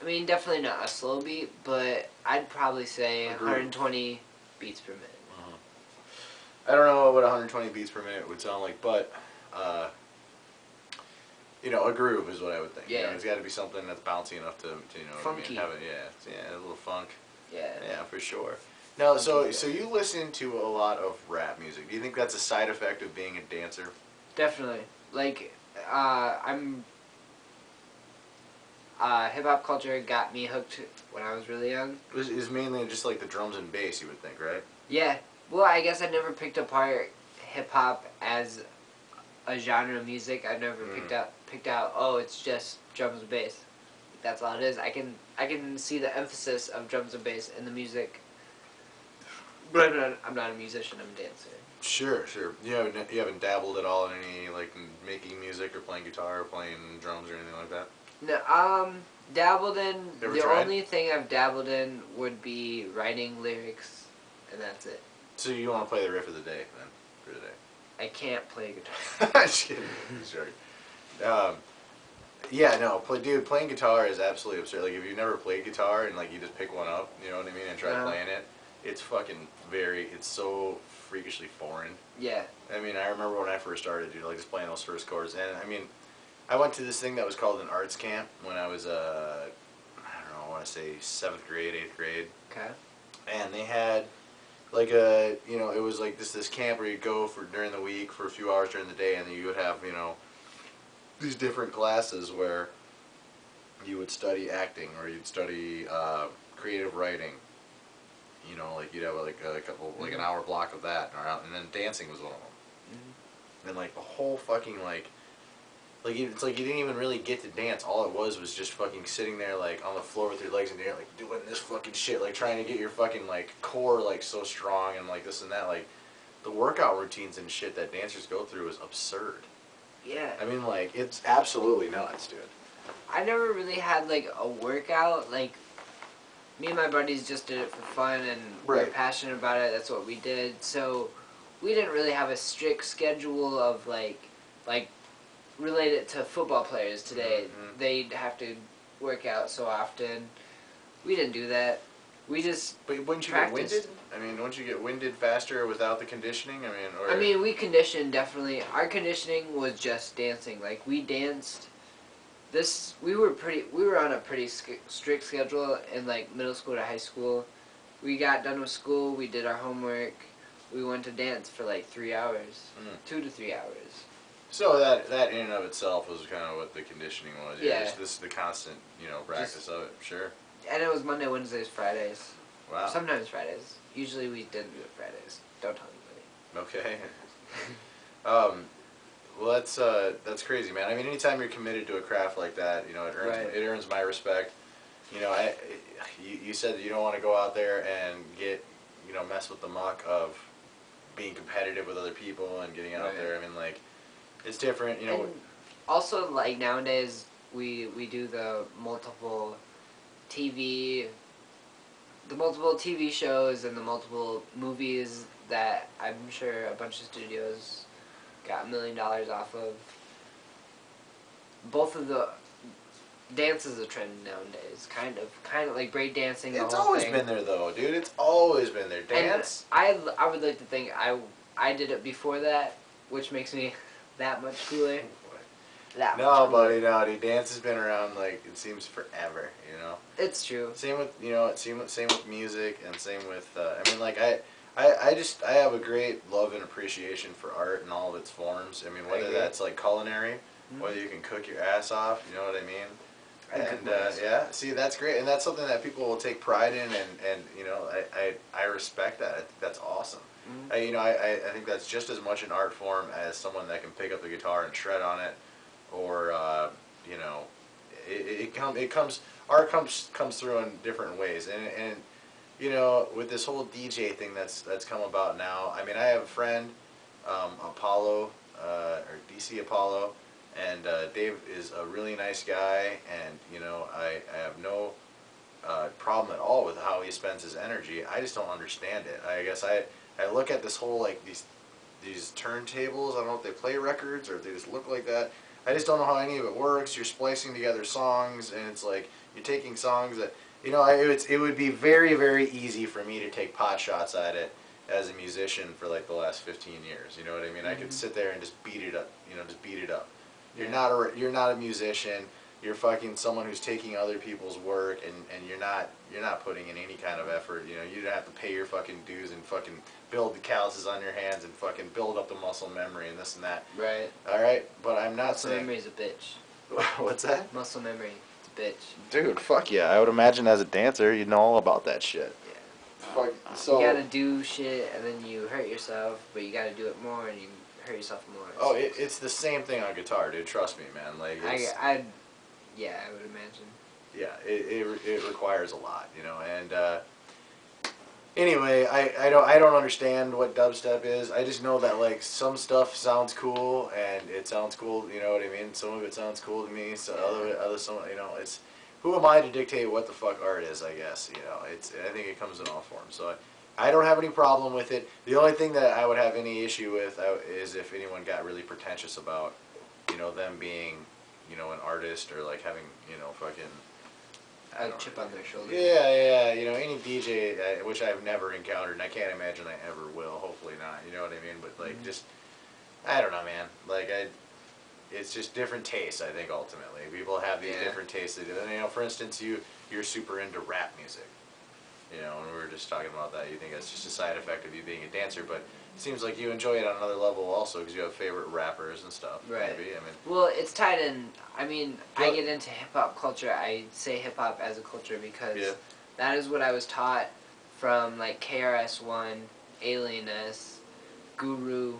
I mean, definitely not a slow beat, but I'd probably say 120 beats per minute. I don't know what 120 beats per minute would sound like, but you know, a groove is what I would think. Yeah. You know, it's got to be something that's bouncy enough to you know funky. What I mean, have it. Yeah, a little funk. Yeah. Yeah, for sure. Now, so you listen to a lot of rap music. Do you think that's a side effect of being a dancer? Definitely. Like, I'm hip hop culture got me hooked when I was really young. It's mainly just like the drums and bass, you would think, right? Yeah. Well, I guess I never picked apart hip hop as a genre of music. I've never picked out. Oh, it's just drums and bass. That's all it is. I can see the emphasis of drums and bass in the music. But I'm not a musician. I'm a dancer. Sure. You haven't dabbled at all in any like making music or playing guitar or playing drums or anything like that? No. Dabbled in. Ever The tried? only thing I've dabbled in would be writing lyrics, and that's it. So you want to play the riff of the day then for the day? I can't play guitar. Just kidding. Sorry. Yeah, no, playing guitar is absolutely absurd. Like if you've never played guitar and like you just pick one up, you know what I mean, and try playing it, it's fucking it's so freakishly foreign. Yeah. I mean, I remember when I first started, dude, like just playing those first chords, and I mean, I went to this thing that was called an arts camp when I was I don't know, I want to say 7th grade, 8th grade. Okay. And they had like it was like this camp where you'd go for during the week for a few hours during the day, and then you would have, you know, these different classes where you would study acting or you'd study creative writing. You know, like you'd have like a couple, like an hour block of that, and then dancing was one of them. And like the whole fucking like it's like you didn't even really get to dance. All it was just fucking sitting there like on the floor with your legs in the air, like doing this fucking shit, like trying to get your fucking like core like so strong and like this and that. Like the workout routines and shit that dancers go through is absurd. Yeah. I mean, like it's absolutely nuts, dude. I never really had like a workout. Like me and my buddies just did it for fun, and we were passionate about it. That's what we did. So we didn't really have a strict schedule of like related to football players today. They'd have to work out so often. We didn't do that. We just But wouldn't you practiced. get winded? I mean, don't you get winded faster without the conditioning? I mean, we conditioned definitely. Our conditioning was just dancing. Like we danced. We were on a pretty strict schedule in like middle school to high school. We got done with school. We did our homework. We went to dance for like 3 hours, 2 to 3 hours. So that in and of itself was kind of what the conditioning was. Yeah. Just the constant, you know, practice of it. Sure. And it was Monday, Wednesdays, Fridays. Wow. Sometimes Fridays. Usually we didn't do it Fridays. Don't tell anybody. Okay. Well, that's crazy, man. I mean, anytime you're committed to a craft like that, you know, it earns my respect. You know, you said that you don't want to go out there and mess with the muck of being competitive with other people and getting out there. I mean, like, it's different, you know. And also, like nowadays, we do the multiple TV shows and the multiple movies that I'm sure a bunch of studios got $1 million off of. Both of the dance is a trend nowadays, kind of like break dancing. It's always been there, though, dude. It's always been there. Dance. And I would like to think I did it before that, which makes me that much cooler. No, buddy, no, dude. Dance has been around like it seems forever. You know. It's true. Same with same with music, and same with I mean, like I have a great love and appreciation for art in all of its forms. I mean, whether that's like culinary, whether you can cook your ass off, you know what I mean. And yeah, see, that's great, and that's something that people will take pride in, and you know, I respect that. I think that's awesome. I think that's just as much an art form as someone that can pick up the guitar and shred on it, or you know, art comes through in different ways, and you know, with this whole DJ thing that's come about now. I mean, I have a friend, Apollo, or DC Apollo. And Dave is a really nice guy, and you know, I have no problem at all with how he spends his energy. I just don't understand it. I guess I look at this whole like these turntables. I don't know if they play records or if they just look like that. I just don't know how any of it works. You're splicing together songs, and it's like you're taking songs that, you know, it would be very, very easy for me to take pot shots at it as a musician for like the last 15 years. You know what I mean? I could sit there and just beat it up. You know, just beat it up. You're not a musician. You're fucking someone who's taking other people's work, and you're not putting in any kind of effort. You know, you don't have to pay your fucking dues and fucking build the calluses on your hands and fucking build up the muscle memory and this and that. Right. All right, but I'm not Muscle saying. memory is a bitch. What's that? Muscle memory, it's a bitch. Dude, fuck yeah! I would imagine as a dancer, you'd know all about that shit. Yeah. Fuck. So. You gotta do shit, and then you hurt yourself, but you gotta do it more, and you hurt yourself more. Oh, it's the same thing on guitar, dude. Trust me, man. Like, it's, yeah, I would imagine. yeah, it requires a lot, you know. And anyway, I don't understand what dubstep is. I just know that like some stuff sounds cool, and it sounds cool. You know what I mean? Some of it sounds cool to me. So other some, you know, it's who am I to dictate what the fuck art is? I guess, you know. I think it comes in all forms. So I don't have any problem with it. The only thing that I would have any issue with is if anyone got really pretentious about, you know, them being, you know, an artist or like having, you know, fucking Like chip on their shoulder. yeah, you know, any DJ, which I've never encountered, and I can't imagine I ever will. Hopefully not. You know what I mean? But like, just I don't know, man. Like it's just different tastes. I think ultimately people have these different tastes. And, you know, for instance, you're super into rap music. You know, and we were just talking about that. You think it's just a side effect of you being a dancer, but it seems like you enjoy it on another level also because you have favorite rappers and stuff. Right. Maybe. I mean. Well, it's tied in. I mean, I get into hip hop culture. I say hip hop as a culture because that is what I was taught from like KRS-One, Alienist, Guru,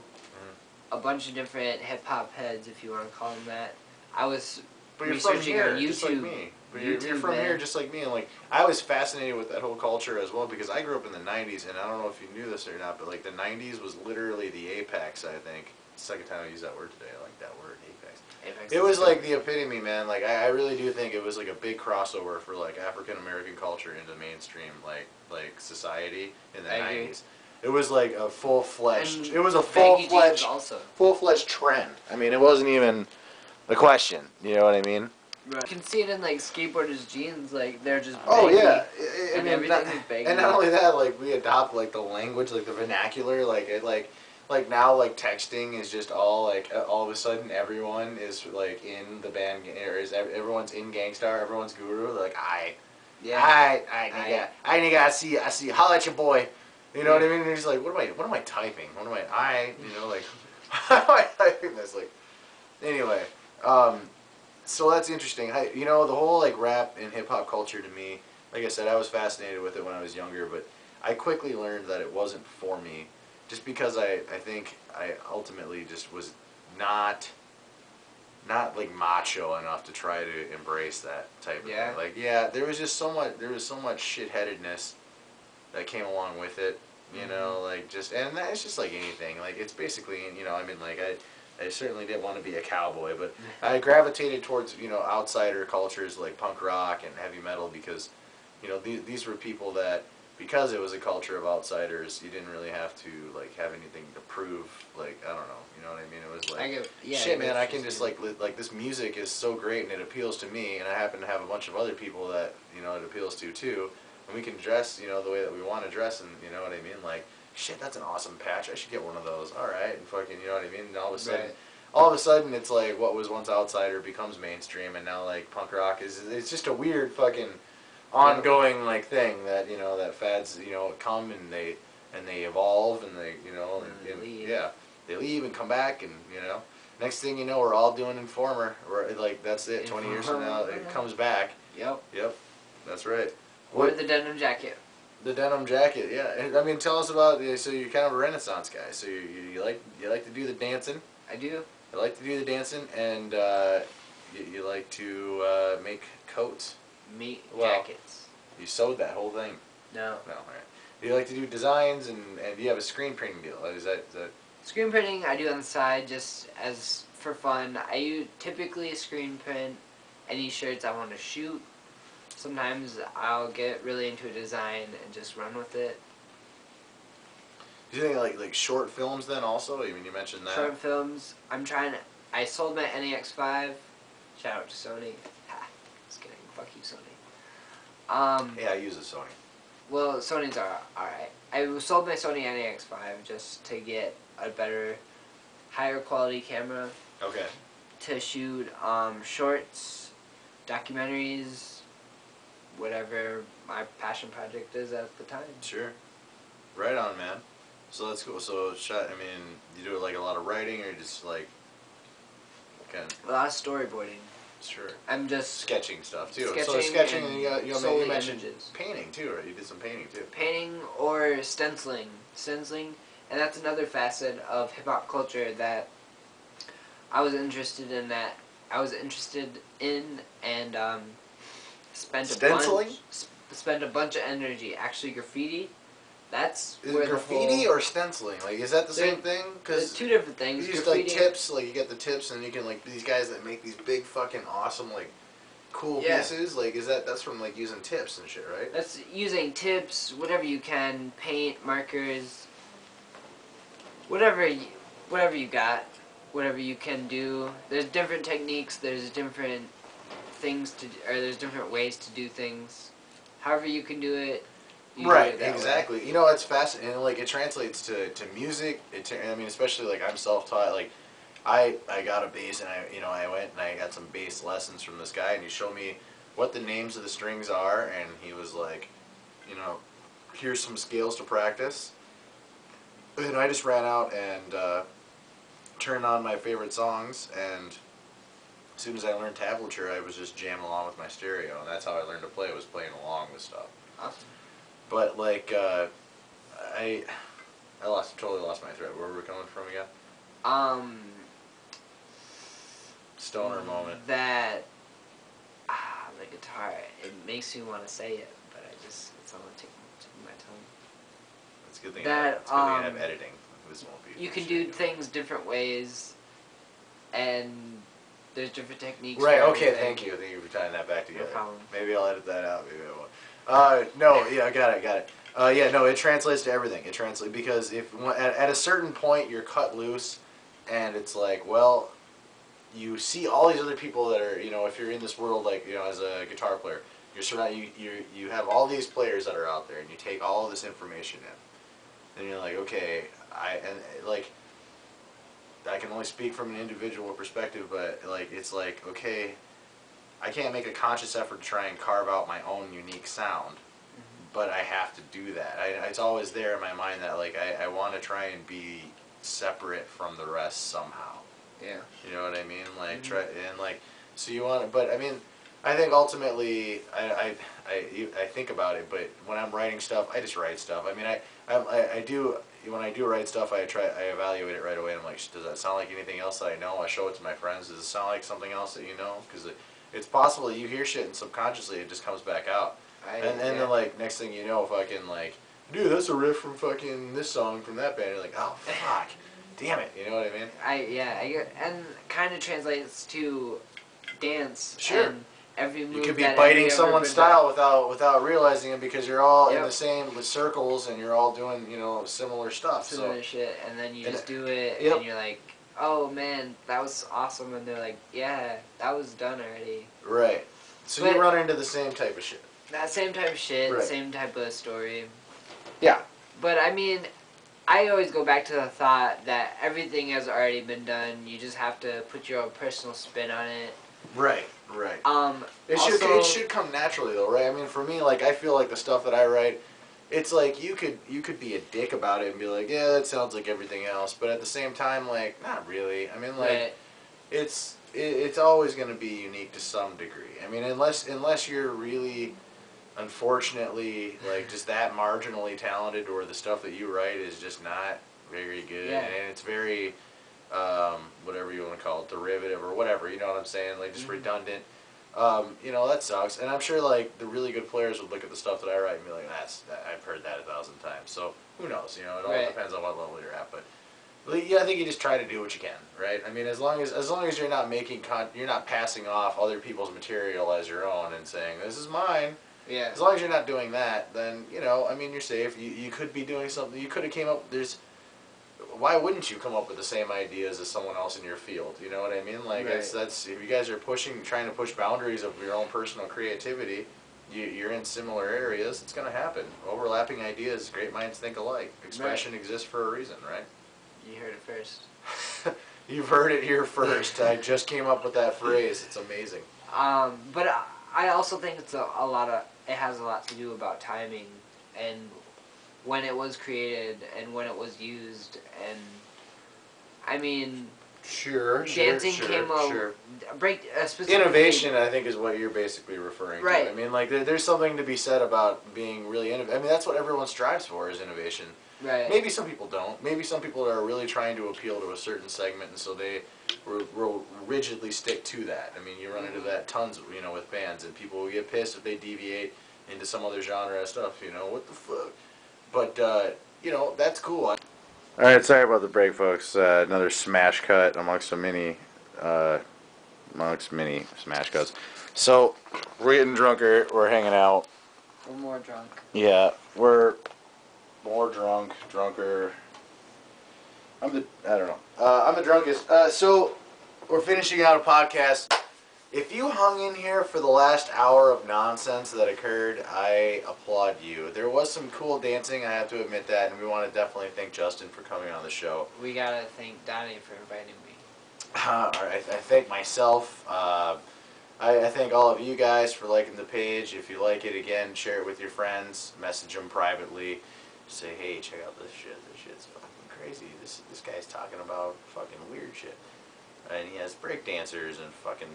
a bunch of different hip hop heads, if you want to call them that. I was researching on YouTube. Just like me. But you're from here just like me, and like I was fascinated with that whole culture as well because I grew up in the 90s, and I don't know if you knew this or not, but like the 90s was literally the apex, I think. Second time I used that word today. I like that word, apex. It was like the epitome, man. Like I really do think it was like a big crossover for like African American culture into mainstream like society in the 90s. It was like a full-fledged. It was a full-fledged trend. I mean, it wasn't even a question. You know what I mean? Right. You can see it in like skateboarders' jeans, like they're just baggy, oh yeah, and everything is baggy. And not only that, like we adopt like the language, like the vernacular, like it like now like texting is just all like all of a sudden everyone is like in the band or everyone's in Gangstar, everyone's Guru. They're like I nigga, I see, holla at your boy. You know what I mean? And he's like, what am I typing? What am I you know, like, how am I typing this? Like, anyway, so that's interesting. You know, the whole like rap and hip hop culture to me, like I said, I was fascinated with it when I was younger, but I quickly learned that it wasn't for me, just because I think I ultimately just was not like macho enough to try to embrace that type of thing. Like, there was so much shitheadedness that came along with it, you know, like just, and it's just like anything, like it's basically, you know, I mean, like I certainly didn't want to be a cowboy, but I gravitated towards, you know, outsider cultures like punk rock and heavy metal because, you know, these were people that, because it was a culture of outsiders, you didn't really have to like have anything to prove, like, I don't know, you know what I mean? It was like, shit, man, I can just like this music is so great and it appeals to me, and I happen to have a bunch of other people that, you know, it appeals to too, and we can dress, you know, the way that we want to dress, and you know what I mean? Like, shit, that's an awesome patch. I should get one of those. All right, and fucking, you know what I mean? And all of a sudden, it's like what was once outsider becomes mainstream, and now like punk rock it's just a weird fucking ongoing like thing that, you know, that fads, you know, come and they evolve and they, you know, and they leave and come back, and you know, next thing you know, we're all doing Informer. We're like, that's it. 20 years from now, it comes back. Yep, that's right. Or the denim jacket. The denim jacket, yeah. I mean, tell us about. So you're kind of a Renaissance guy. So you like to do the dancing. I do. I like to do the dancing, and you like to make coats. Jackets. You sewed that whole thing. No. No, all right. You like to do designs, and you have a screen printing deal. Is that? Screen printing I do on the side just as for fun. I typically screen print any shirts I want to shoot. sometimes I'll get really into a design and just run with it. Do you think like short films then also? I mean, you mentioned that. Short films. I sold my NEX5. Shout out to Sony. Ha, just kidding. Fuck you, Sony. Yeah, I use a Sony. Well, Sony's alright. I sold my Sony NEX5 just to get a better, higher quality camera. Okay. To shoot shorts, documentaries, whatever my passion project is at the time. Sure. Right on, man. So that's cool. So, I mean, you do like a lot of writing, or just like, kind of. A lot of storyboarding. Sure. I'm just sketching stuff too. Sketching so sketching, and and you solely mentioned images. Painting too, right? You did some painting too. Painting or stenciling. Stenciling, and that's another facet of hip hop culture that I was interested in. And spent Stenciling? Spent a bunch of energy. Actually, graffiti. That's Is where it graffiti or stenciling? Like, is that the same thing? There's two different things. You use like tips, like you get the tips, and you can like these guys that make these big fucking awesome like cool pieces. Like, that's from like using tips and shit, right? That's using tips, whatever you can, paint, markers, whatever you got, whatever you can do. There's different techniques. There's different things there's different ways to do things. However you can do it. Right, exactly. Way. You know, it's fascinating. Like, it translates to music. I mean, especially like I'm self-taught. Like, I got a bass, and I went and I got some bass lessons from this guy, and he showed me what the names of the strings are, and he was like, here's some scales to practice. And I just ran out and turned on my favorite songs, and as soon as I learned tablature, I was just jamming along with my stereo, and that's how I learned to play, was playing along with stuff. Awesome. But like, I totally lost my thread. Where were we coming from again? Stoner moment. That the guitar, it makes me want to say it, but it's on the tip of my tongue. It's a good thing. That it's a good thing I have editing. This won't be. You can do things different ways, and there's different techniques. Right. Okay. Thank you. Thank you for tying that back together. No problem. Maybe I'll edit that out. Maybe I won't. No, yeah, I got it. Yeah, no, it translates to everything. It translates because if at a certain point you're cut loose, and it's like, well, you see all these other people that are, if you're in this world, like, as a guitar player, you're surrounded, you have all these players that are out there, and you take all of this information in, and you're like, okay, I can only speak from an individual perspective, but like, it's like, okay, I can't make a conscious effort to try and carve out my own unique sound, but I have to do that. It's always there in my mind that like I want to try and be separate from the rest somehow. Yeah. You know what I mean? Like try and like so you want to, but I mean, I think ultimately I think about it, but when I'm writing stuff, I just write stuff. I mean, I do. When I do write stuff, I evaluate it right away. And I'm like, does that sound like anything else that I know? I show it to my friends. Does it sound like something else that you know? Because it's possible that you hear shit and subconsciously it just comes back out. And then like next thing you know, fucking like, dude, that's a riff from fucking this song from that band. You're like, oh fuck, damn it, you know what I mean? I get, and kind of translates to dance. Sure. And every move you could be that biting someone's style without realizing it because you're all in the same circles and you're all doing similar stuff. Similar shit, and then you just do it, Yep. and you're like, oh man, that was awesome, and they're like, yeah, that was done already. Right. So you run into the same type of shit. That same type of shit, Right. same type of story. Yeah. But I mean, I always go back to the thought that everything has already been done. You just have to put your own personal spin on it. Right. It should come naturally though, right? I mean, for me, like I feel like the stuff that I write, it's like you could be a dick about it and be like, yeah, that sounds like everything else, but at the same time, like, not really. I mean, like, it's always going to be unique to some degree. I mean, unless you're really, unfortunately, like just that marginally talented, or the stuff that you write is just not very good, and it's very, whatever you want to call it, derivative or whatever. You know what I'm saying? Like just redundant. That sucks. And I'm sure like the really good players would look at the stuff that I write and be like, I've heard that 1,000 times. So who knows? It all depends on what level you're at. But Well, yeah, I think you just try to do what you can, right? I mean, as long as you're not making you're not passing off other people's material as your own and saying this is mine. Yeah. As long as you're not doing that, then I mean, you're safe. You could be doing something. You could have came up. Why wouldn't you come up with the same ideas as someone else in your field? You know what I mean? Like Right. that's if you guys are trying to push boundaries of your own personal creativity, you're in similar areas. It's gonna happen. Overlapping ideas, great minds think alike. Expression exists for a reason, right? You heard it first. You've heard it here first. I just came up with that phrase. It's amazing. But I also think it's a lot of. It has a lot to do about timing and when it was created and when it was used, and I mean, dancing came Innovation, I think, is what you're basically referring right. to. I mean, like there's something to be said about being really innovative. I mean, that's what everyone strives for is innovation. Right. Maybe some people don't. Maybe some people are really trying to appeal to a certain segment, and so they will rigidly stick to that. I mean, you run into that tons, with bands, and people will get pissed if they deviate into some other genre of stuff. What the fuck? But that's cool. All right, sorry about the break, folks. Another smash cut amongst many smash cuts. So we're getting drunker. We're hanging out. We're more drunk. Yeah, we're more drunker. I don't know. I'm the drunkest. So we're finishing out a podcast. If you hung in here for the last hour of nonsense that occurred, I applaud you. There was some cool dancing, I have to admit that, and we want to definitely thank Justin for coming on the show. We gotta thank Donnie for inviting me. All right, I thank myself. I thank all of you guys for liking the page. If you like it, again, share it with your friends. Message them privately. Say, hey, check out this shit. This shit's fucking crazy. This guy's talking about fucking weird shit. And he has break dancers and fucking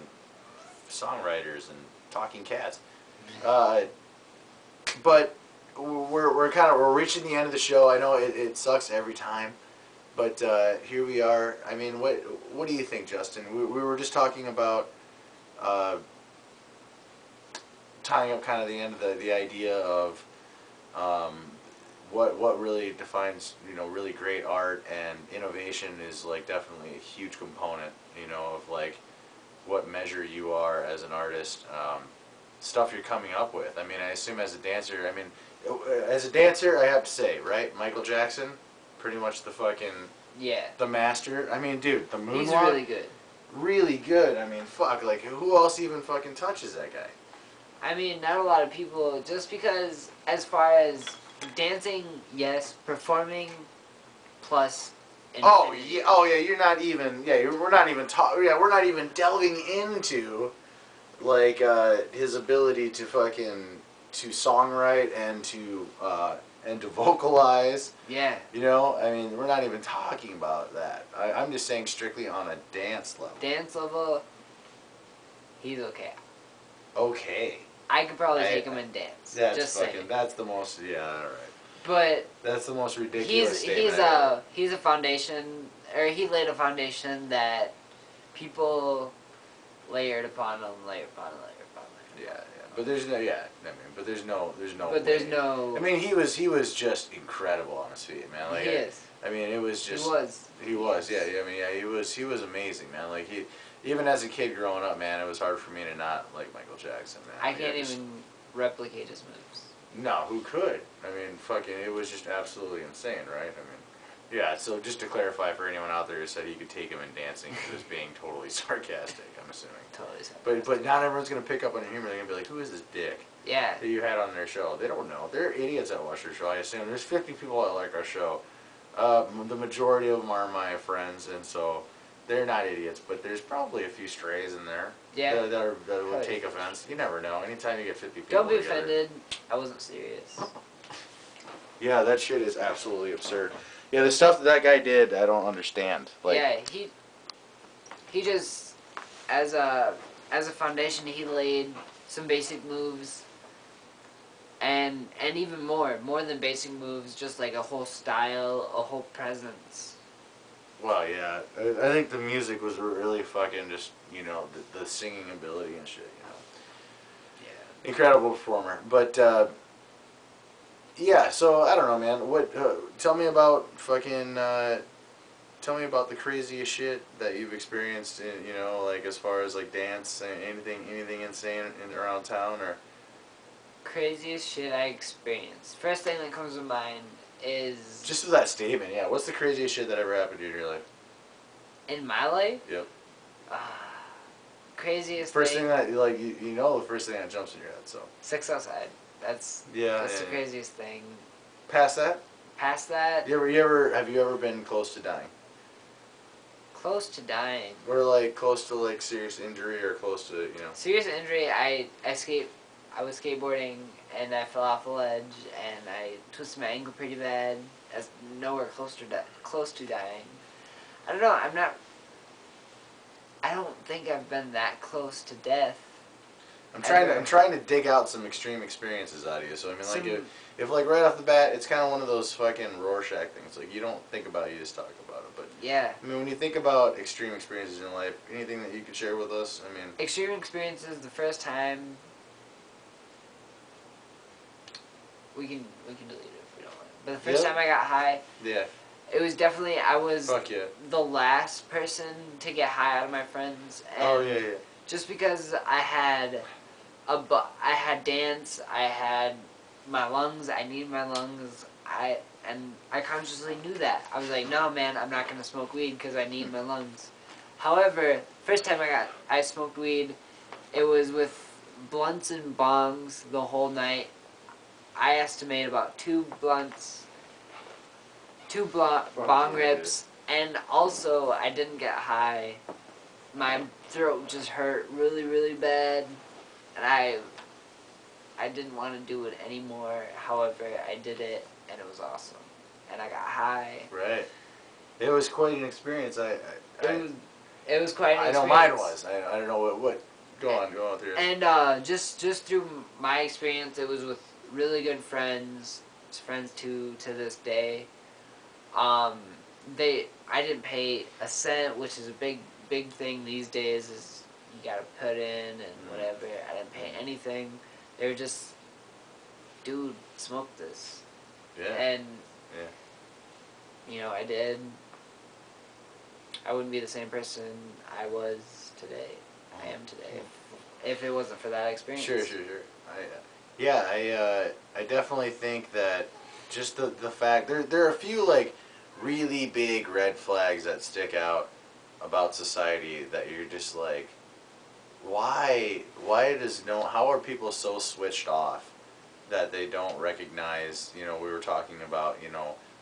songwriters and talking cats. But we're reaching the end of the show. I know it sucks every time, but here we are. I mean, what do you think, Justin? We were just talking about tying up kind of the end of the idea of what really defines really great art, and innovation is like definitely a huge component of like what measure you are as an artist, stuff you're coming up with. I mean, I assume as a dancer, I have to say, right, Michael Jackson, pretty much the fucking the master. I mean, dude, the moonwalk, he's really good. Really good. I mean, fuck, like who else even fucking touches that guy? I mean, not a lot of people. Just because, as far as dancing, yes, performing, plus. Oh yeah, you're not even. Yeah, we're not even we're not even delving into like his ability to songwrite and to vocalize. Yeah. I mean, we're not even talking about that. I'm just saying strictly on a dance level. Dance level, he's okay. Okay. I could probably take him in dance. That's just fucking. saying. That's the most. Yeah, all right. But that's the most ridiculous statement. He's a foundation, or he laid a foundation that people layered upon him, layered upon him, layered upon him. Yeah. But there's no. Yeah. I mean, but there's no. But there's no. I mean, he was just incredible on his feet, man. Like he is. I mean, it was just. He was. Yeah. I mean, yeah. He was amazing, man. Like even as a kid growing up, man, it was hard for me to not like Michael Jackson, man. I can't even replicate his moves. No, who could? I mean, fucking, it was just absolutely insane, right? I mean, yeah, so just to clarify for anyone out there who said you could take him in dancing, he was being totally sarcastic, I'm assuming. Totally sarcastic. But not everyone's going to pick up on your humor. They're going to be like, who is this dick that you had on their show? They don't know. They're idiots that watch their show, I assume. There's 50 people that like our show. The majority of them are my friends, and so they're not idiots, but there's probably a few strays in there. Yeah. That would take offense. You never know. Anytime you get 50 people Don't be together. offended. I wasn't serious. Yeah, that shit is absolutely absurd. Yeah, the stuff that guy did, I don't understand. Like, yeah, he just as a foundation, he laid some basic moves, and even more than basic moves, just like a whole style, a whole presence. Well, yeah, I think the music was really fucking just, the singing ability and shit, Yeah. Incredible performer. But, yeah, so, I don't know, man. Tell me about fucking, tell me about the craziest shit that you've experienced. In, you know, like as far as like dance, anything insane around town, or Craziest shit I experienced. First thing that comes to mind is just with that statement. Yeah, what's the craziest shit that ever happened to you in your life? in my life. Yep. Craziest First thing. thing that like you know the first thing that jumps in your head. So Sex outside. That's yeah, the craziest thing. Past that, Past that, have you ever been close to dying, close to dying. or like close to like serious injury, or close to Serious injury. I was skateboarding and I fell off a ledge and I twisted my ankle pretty bad. That's nowhere close to dying. I don't know. I don't think I've been that close to death. I'm trying to dig out some extreme experiences out of you. So I mean, like if like right off the bat, it's kind of one of those fucking Rorschach things. Like you don't think about it, you just talk about it. But Yeah. I mean, when you think about extreme experiences in life, anything that you could share with us? I mean, Extreme experiences. The first time. We can delete it if we don't want it. But the first Yep. time I got high, yeah, it was definitely I was fuck yeah. the last person to get high out of my friends. And Oh yeah, yeah. just because I had I had dance, I had my lungs, I needed my lungs, I consciously knew that. I was like, no man, I'm not gonna smoke weed because I need my lungs. However, first time I smoked weed, it was with blunts and bongs the whole night. I estimate about 2 blunts, bong rips, and also I didn't get high. My throat just hurt really, really bad, and I didn't want to do it anymore. However, I did it, and it was awesome, and I got high. Right. It was quite an experience. It was quite an experience. I know mine was. I don't know what. Go on through it. And just through my experience, it was with really good friends to this day. I didn't pay a cent, which is a big thing these days. Is you gotta put in and whatever. I didn't pay anything. They were just, dude, smoke this. Yeah. And yeah. I did. I wouldn't be the same person I was today. I am today if it wasn't for that experience. Sure. I definitely think that just the fact there are a few like really big red flags that stick out about society that you're just like, how are people so switched off that they don't recognize, we were talking about,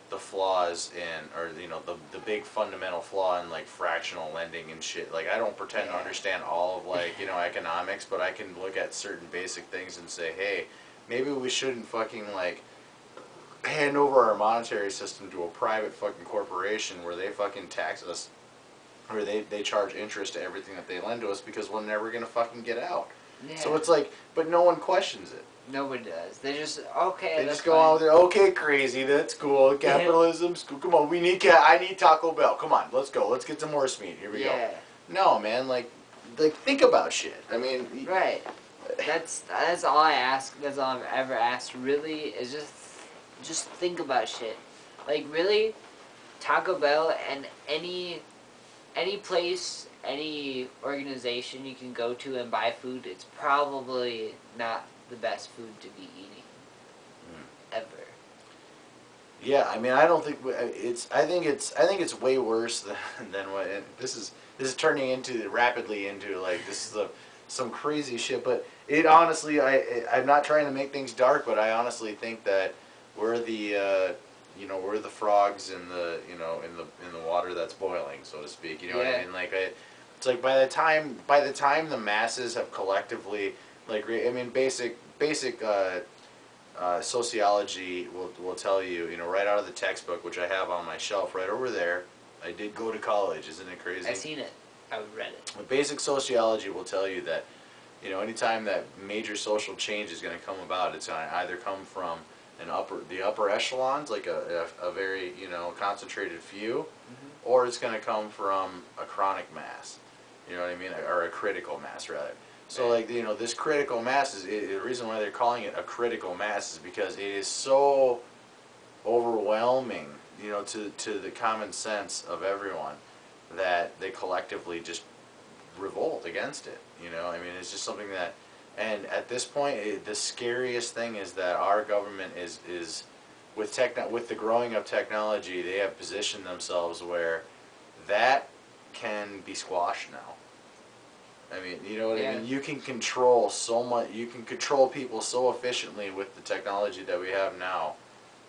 the flaws in, or the big fundamental flaw in like fractional lending and shit. Like I don't pretend to understand all of like economics, but I can look at certain basic things and say, hey, maybe we shouldn't fucking like hand over our monetary system to a private fucking corporation where they fucking tax us, or they charge interest to everything that they lend to us, because we're never gonna fucking get out. Yeah. So it's like, but no one questions it. Nobody does. They just okay. They that's just go fine. out there. Okay, crazy. That's cool. Capitalism's cool. Come on, I need Taco Bell. Come on, let's go. Let's get some horse meat. Here we go. No, man. Like think about shit. I mean. Right. That's all I ask. That's all I've ever asked. Really, is just think about shit. Like really, Taco Bell and any place, any organization you can go to and buy food, it's probably not the best food to be eating ever. Yeah, I mean, I don't think it's. I think it's way worse than what this is turning rapidly into like this is some crazy shit. But it honestly, I'm not trying to make things dark, but I honestly think that we're the we're the frogs in the in the water that's boiling, so to speak. You know what I mean? Like it's like by the time the masses have collectively basic sociology will tell you, right out of the textbook, which I have on my shelf right over there. I did go to college, isn't it crazy? I've seen it. I read it. But basic sociology will tell you that, anytime that major social change is going to come about, it's going to either come from the upper echelons, like a very concentrated few, or it's going to come from a chronic mass. You know what I mean, or a critical mass rather. So like this critical mass is the reason why they're calling it a critical mass is because it is so overwhelming you know, to the common sense of everyone, that they collectively just revolt against it. You know, I mean, it's just something that, and at this point, the scariest thing is that our government is with the growing of technology, they have positioned themselves where that can be squashed now. I mean, you know what I mean? You can control so much, you can control people so efficiently with the technology that we have now,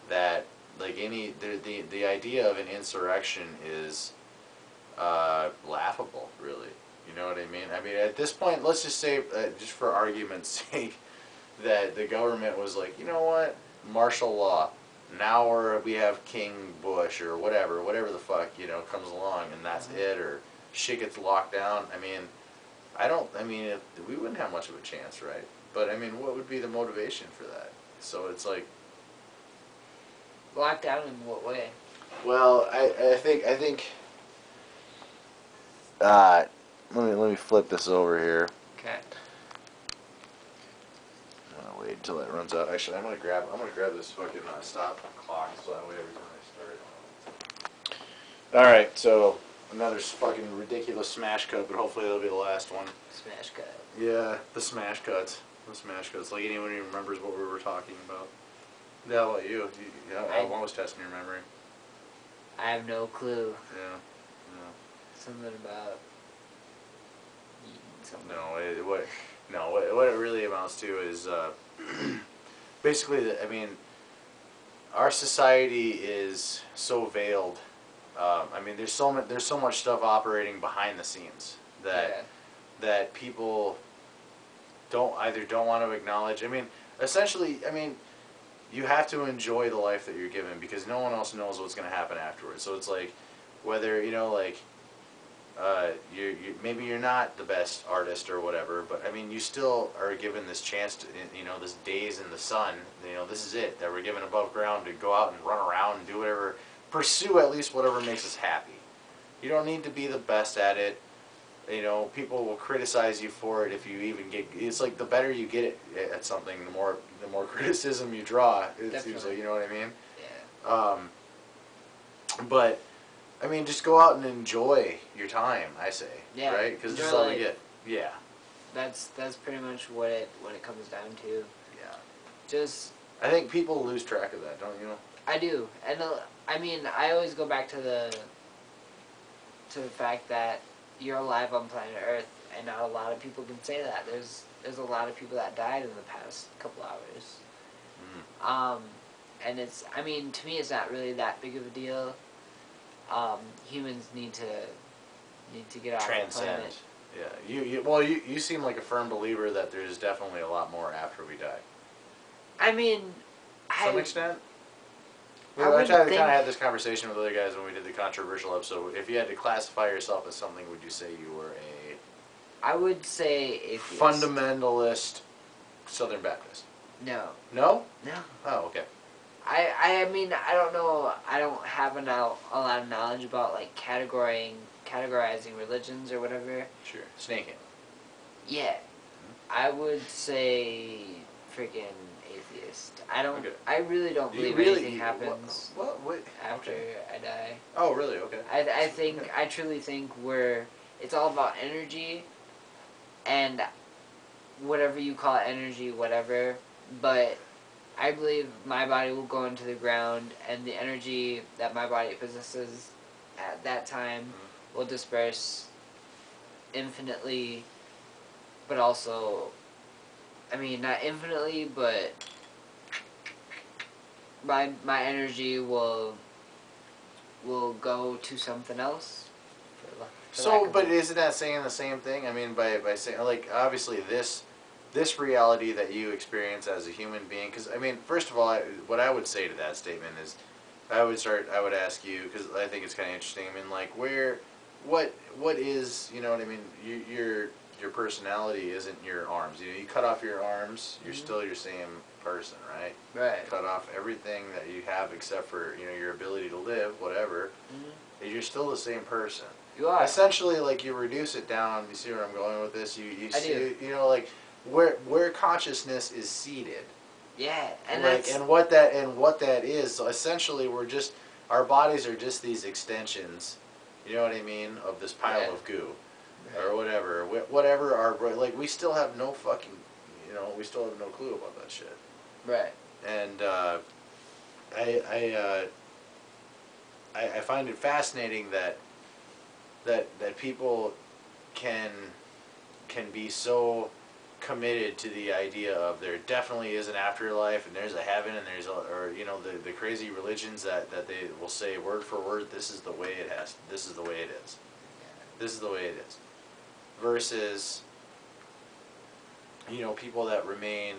that like the idea of an insurrection is laughable, really. You know what I mean? I mean, at this point, let's just say, just for argument's sake, that the government was like, you know what, martial law. Now we have King Bush or whatever the fuck, you know, comes along, and that's it, or shit gets locked down. I mean, we wouldn't have much of a chance, right? But I mean, what would be the motivation for that? So it's like, locked down in what way? well, I think let me flip this over here. Okay. I'm gonna wait until it runs out. Actually, I'm gonna grab this fucking stop clock, so that way every time I start. All right, so another fucking ridiculous smash cut, but hopefully that'll be the last one. Smash cut. Yeah, the smash cuts. The smash cuts. Like anyone even remembers what we were talking about. Yeah, how about you? I'm always testing your memory. I have no clue. Yeah. Something about eating something. What it really amounts to is basically, I mean, our society is so veiled. I mean, there's so much stuff operating behind the scenes that people don't want to acknowledge. I mean, essentially, you have to enjoy the life that you're given, because no one else knows what's going to happen afterwards. So it's like, whether, you know, like, maybe you're not the best artist or whatever, but I mean, you still are given this chance to, you know, this days in the sun, you know, this is it, that we're given above ground to go out and run around and do whatever, pursue at least whatever makes us happy. You don't need to be the best at it. You know, people will criticize you for it if you even get, it's like the better you get at something, the more criticism you draw, it seems like, you know what I mean? Yeah. But I mean, just go out and enjoy your time, I say. Yeah. Right? Because this is all we get. Yeah. That's pretty much what it comes down to. Yeah. Just. I think people lose track of that, don't you? I do, and I mean, I always go back to the fact that you're alive on planet Earth, and not a lot of people can say that. There's a lot of people that died in the past couple hours. And it's, I mean, to me, it's not really that big of a deal. Humans need to get off the planet. Yeah, you seem like a firm believer that there's definitely a lot more after we die. I mean, to some extent. I kind of had this conversation with other guys when we did the controversial episode. If you had to classify yourself as something, would you say you were I would say atheist. Fundamentalist Southern Baptist? No. No? No. Oh, okay. I mean, I don't know. I don't have a lot of knowledge about, like, categorizing religions or whatever. Sure. Snaking. Yeah. I would say freaking atheist. I don't. Okay. I really don't believe anything happens after I die. Oh, really? Okay. I truly think it's all about energy, and whatever you call it, energy, whatever. But I believe my body will go into the ground, and the energy that my body possesses at that time will disperse infinitely, but also, I mean, not infinitely, but my energy will go to something else. But isn't that saying the same thing? I mean, by saying, like, obviously this reality that you experience as a human being, because, I mean, first of all, what I would say to that statement is, I would ask you, because I think it's kind of interesting, I mean, like, what is, you know what I mean, your personality isn't your arms. You know, you cut off your arms, you're still your same person, right? Right. Cut off everything that you have except for, you know, your ability to live, whatever, you're still the same person. You are. Essentially, like, you reduce it down, you see where I'm going with this, you see, you know, like, where consciousness is seated. Yeah, and like, and what that is, so essentially we're our bodies are just these extensions, you know what I mean, of this pile Yeah. of goo, Right. or whatever. Whatever our like, we still have no fucking, you know, we still have no clue about that shit. Right. And I find it fascinating that people can be so committed to the idea of there definitely is an afterlife and there's a heaven and there's a, or you know, the crazy religions that they will say word for word, this is the way it has, this is the way it is, this is the way it is, versus, you know, people that remain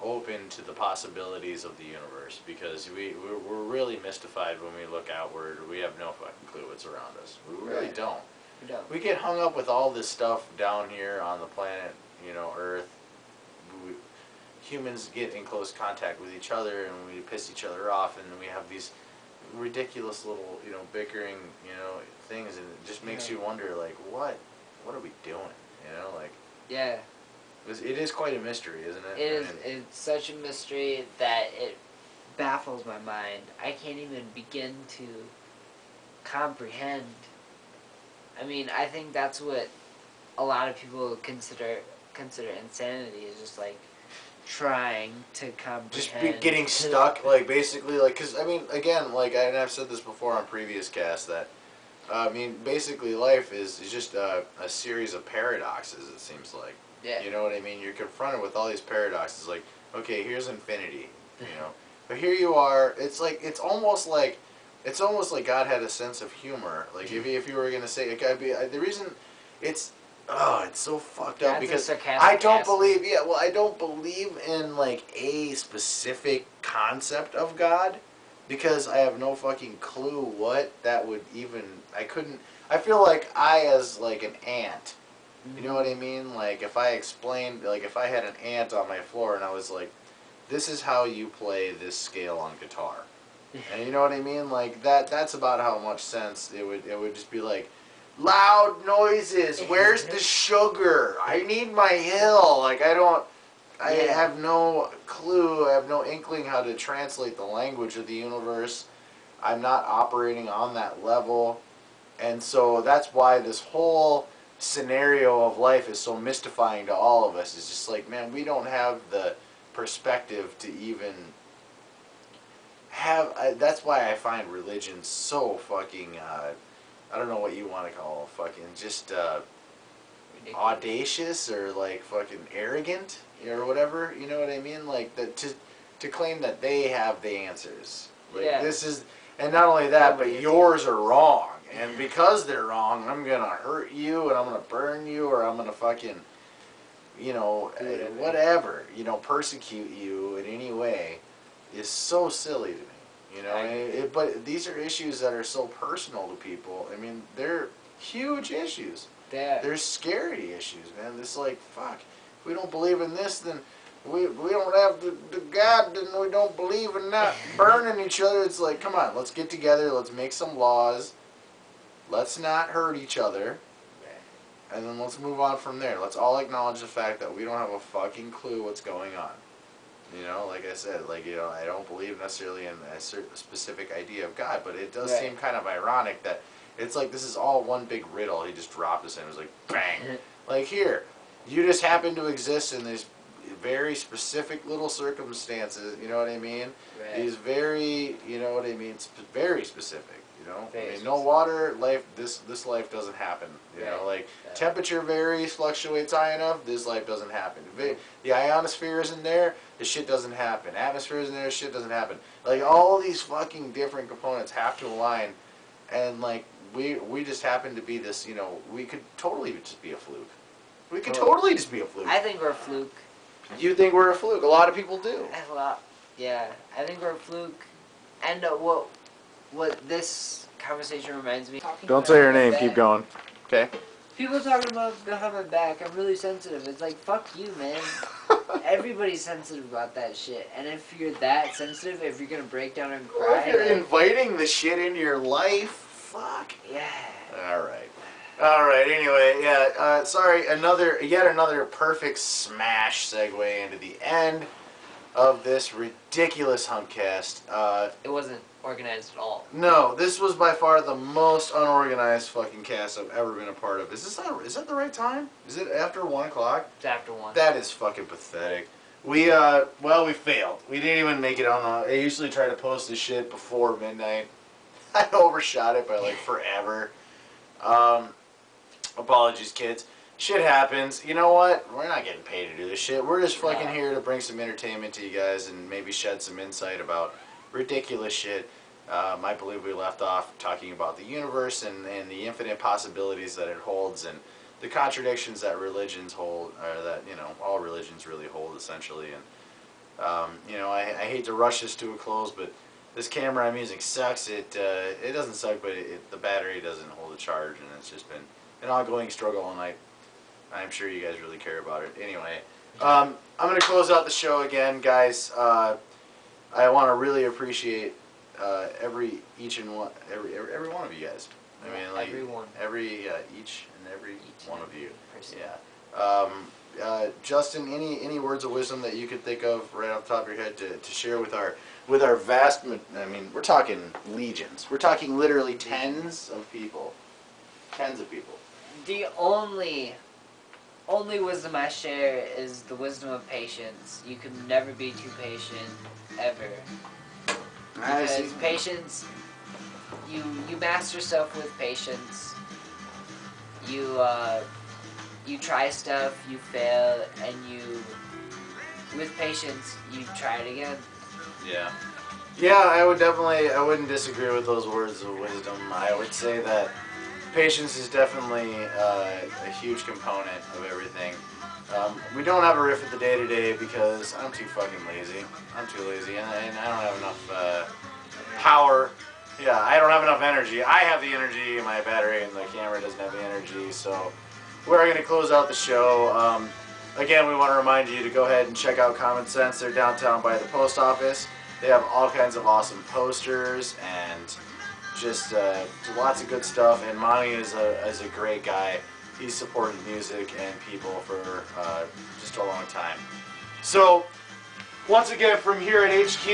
open to the possibilities of the universe, because we're really mystified when we look outward. We have no fucking clue what's around us. We really Right. don't. We don't. We get hung up with all this stuff down here on the planet, you know, Earth. Humans get in close contact with each other, and we piss each other off, and we have these ridiculous little, you know, bickering, you know, things, and it just makes you wonder, like, what are we doing? You know, like, Yeah. it is quite a mystery, isn't it? It I is. mean, It's such a mystery that it baffles my mind. I can't even begin to comprehend. I mean, I think that's what a lot of people consider insanity, is just like trying to comprehend. just getting stuck, like, basically, like, because, I mean, again, like, and I've said this before on previous casts, that, I mean, basically life is just a series of paradoxes, it seems like. Yeah. You know what I mean? You're confronted with all these paradoxes, like, okay, here's infinity, you know, but here you are. It's like, it's almost like God had a sense of humor. Like, if you were gonna say it, gotta be the reason. It's so fucked up, That's a because sarcastic I don't ass. believe. Yeah, well, I don't believe in like a specific concept of God, because I have no fucking clue what that would even. I couldn't. I feel like as like an ant. You know what I mean? Like, if I explained, like, if I had an ant on my floor and I was like, this is how you play this scale on guitar. And you know what I mean? Like, that's about how much sense it would just be like, loud noises, where's the sugar? I need my hill. Like, I have no clue, I have no inkling how to translate the language of the universe. I'm not operating on that level. And so that's why this whole scenario of life is so mystifying to all of us. It's just like, man, we don't have the perspective to even have. That's why I find religion so fucking, I don't know what you want to call it, fucking just audacious, or like fucking arrogant, or whatever. You know what I mean? Like, that to claim that they have the answers. Like, this is, and not only that, but yours are wrong. And because they're wrong, I'm going to hurt you, and I'm going to burn you, or I'm going to fucking, you know, whatever, you know, persecute you in any way, is so silly to me, you know. But these are issues that are so personal to people. I mean, they're huge issues. They're scary issues, man. It's like, fuck, if we don't believe in this, then we don't have the God, then we don't believe in not burning each other. It's like, come on, let's get together, let's make some laws. Let's not hurt each other, and then let's move on from there. Let's all acknowledge the fact that we don't have a fucking clue what's going on. You know, like I said, like, you know, I don't believe necessarily in a certain specific idea of God, but it does seem kind of ironic that it's like this is all one big riddle. He just dropped this in. It was like, bang. Like, here, you just happen to exist in these very specific little circumstances, you know what I mean? These very, you know what I mean, very specific. You know, I mean, no water, life. This life doesn't happen. You know, like temperature varies, fluctuates high enough. This life doesn't happen. The ionosphere isn't there. This shit doesn't happen. Atmosphere isn't there. Shit doesn't happen. Like, all these fucking different components have to align, and like we just happen to be this. You know, we could totally just be a fluke. We could totally just be a fluke. I think we're a fluke. You think we're a fluke? A lot of people do. Yeah, I think we're a fluke. And what this conversation reminds me. Don't say your name. Keep going. Okay. People talking about behind my back. I'm really sensitive. It's like, fuck you, man. Everybody's sensitive about that shit. And if you're that sensitive, if you're gonna break down and cry, well, if you're inviting the shit into your life, fuck. Yeah. All right. Anyway, yeah. Sorry. Yet another perfect smash segue into the end of this ridiculous Humpcast. It wasn't. organized at all. No, this was by far the most unorganized fucking cast I've ever been a part of. Is that the right time? Is it after 1 o'clock? It's after 1. That is fucking pathetic. We we failed. We didn't even make it on the. I usually try to post this shit before midnight. I overshot it by like forever. Apologies, kids. Shit happens. You know what? We're not getting paid to do this shit. We're just fucking here to bring some entertainment to you guys and maybe shed some insight about ridiculous shit. I believe we left off talking about the universe and the infinite possibilities that it holds and the contradictions that religions hold, or that, you know, all religions really hold, essentially. And, you know, I hate to rush this to a close, but this camera I'm using sucks. It doesn't suck, but the battery doesn't hold a charge, and it's just been an ongoing struggle, and I'm sure you guys really care about it. Anyway, I'm going to close out the show again, guys. I want to really appreciate every one of you guys. I mean, like each and every one of you. Yeah. Justin, any words of wisdom that you could think of right off the top of your head to share with our vast? I mean, we're talking legions. We're talking literally tens of people. Tens of people. The only wisdom I share is the wisdom of patience. You can never be too patient, ever. Because patience, you master stuff with patience. You try stuff, you fail, and with patience, you try it again. Yeah. Yeah, I wouldn't disagree with those words of wisdom. I would say that patience is definitely a huge component of everything. We don't have a riff at the day today because I'm too fucking lazy. I'm too lazy, and I don't have enough power. Yeah, I don't have enough energy. I have the energy in my battery, and the camera doesn't have the energy, so we're going to close out the show. Again, we want to remind you to go ahead and check out Common Sense. They're downtown by the post office. They have all kinds of awesome posters and just lots of good stuff. And Monty is a great guy. He's supported music and people for just a long time. So, once again, from here at HQ,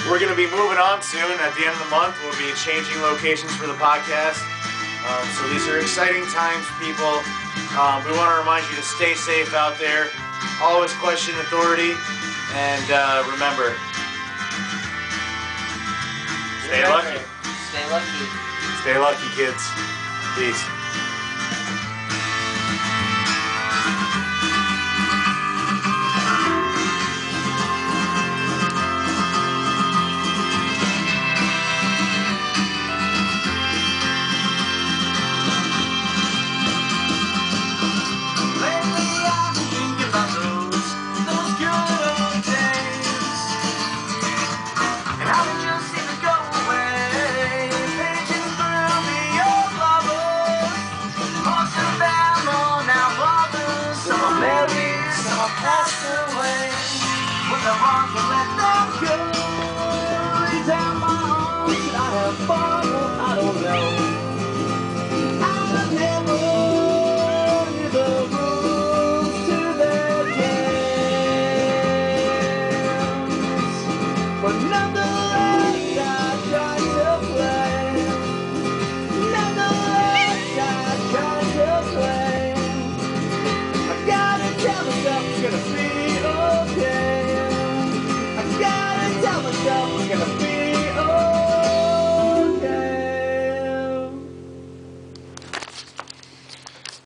we're going to be moving on soon. At the end of the month, we'll be changing locations for the podcast. So these are exciting times, people. We want to remind you to stay safe out there. Always question authority. And remember, stay lucky. Stay lucky. Stay lucky, kids. Peace. Gonna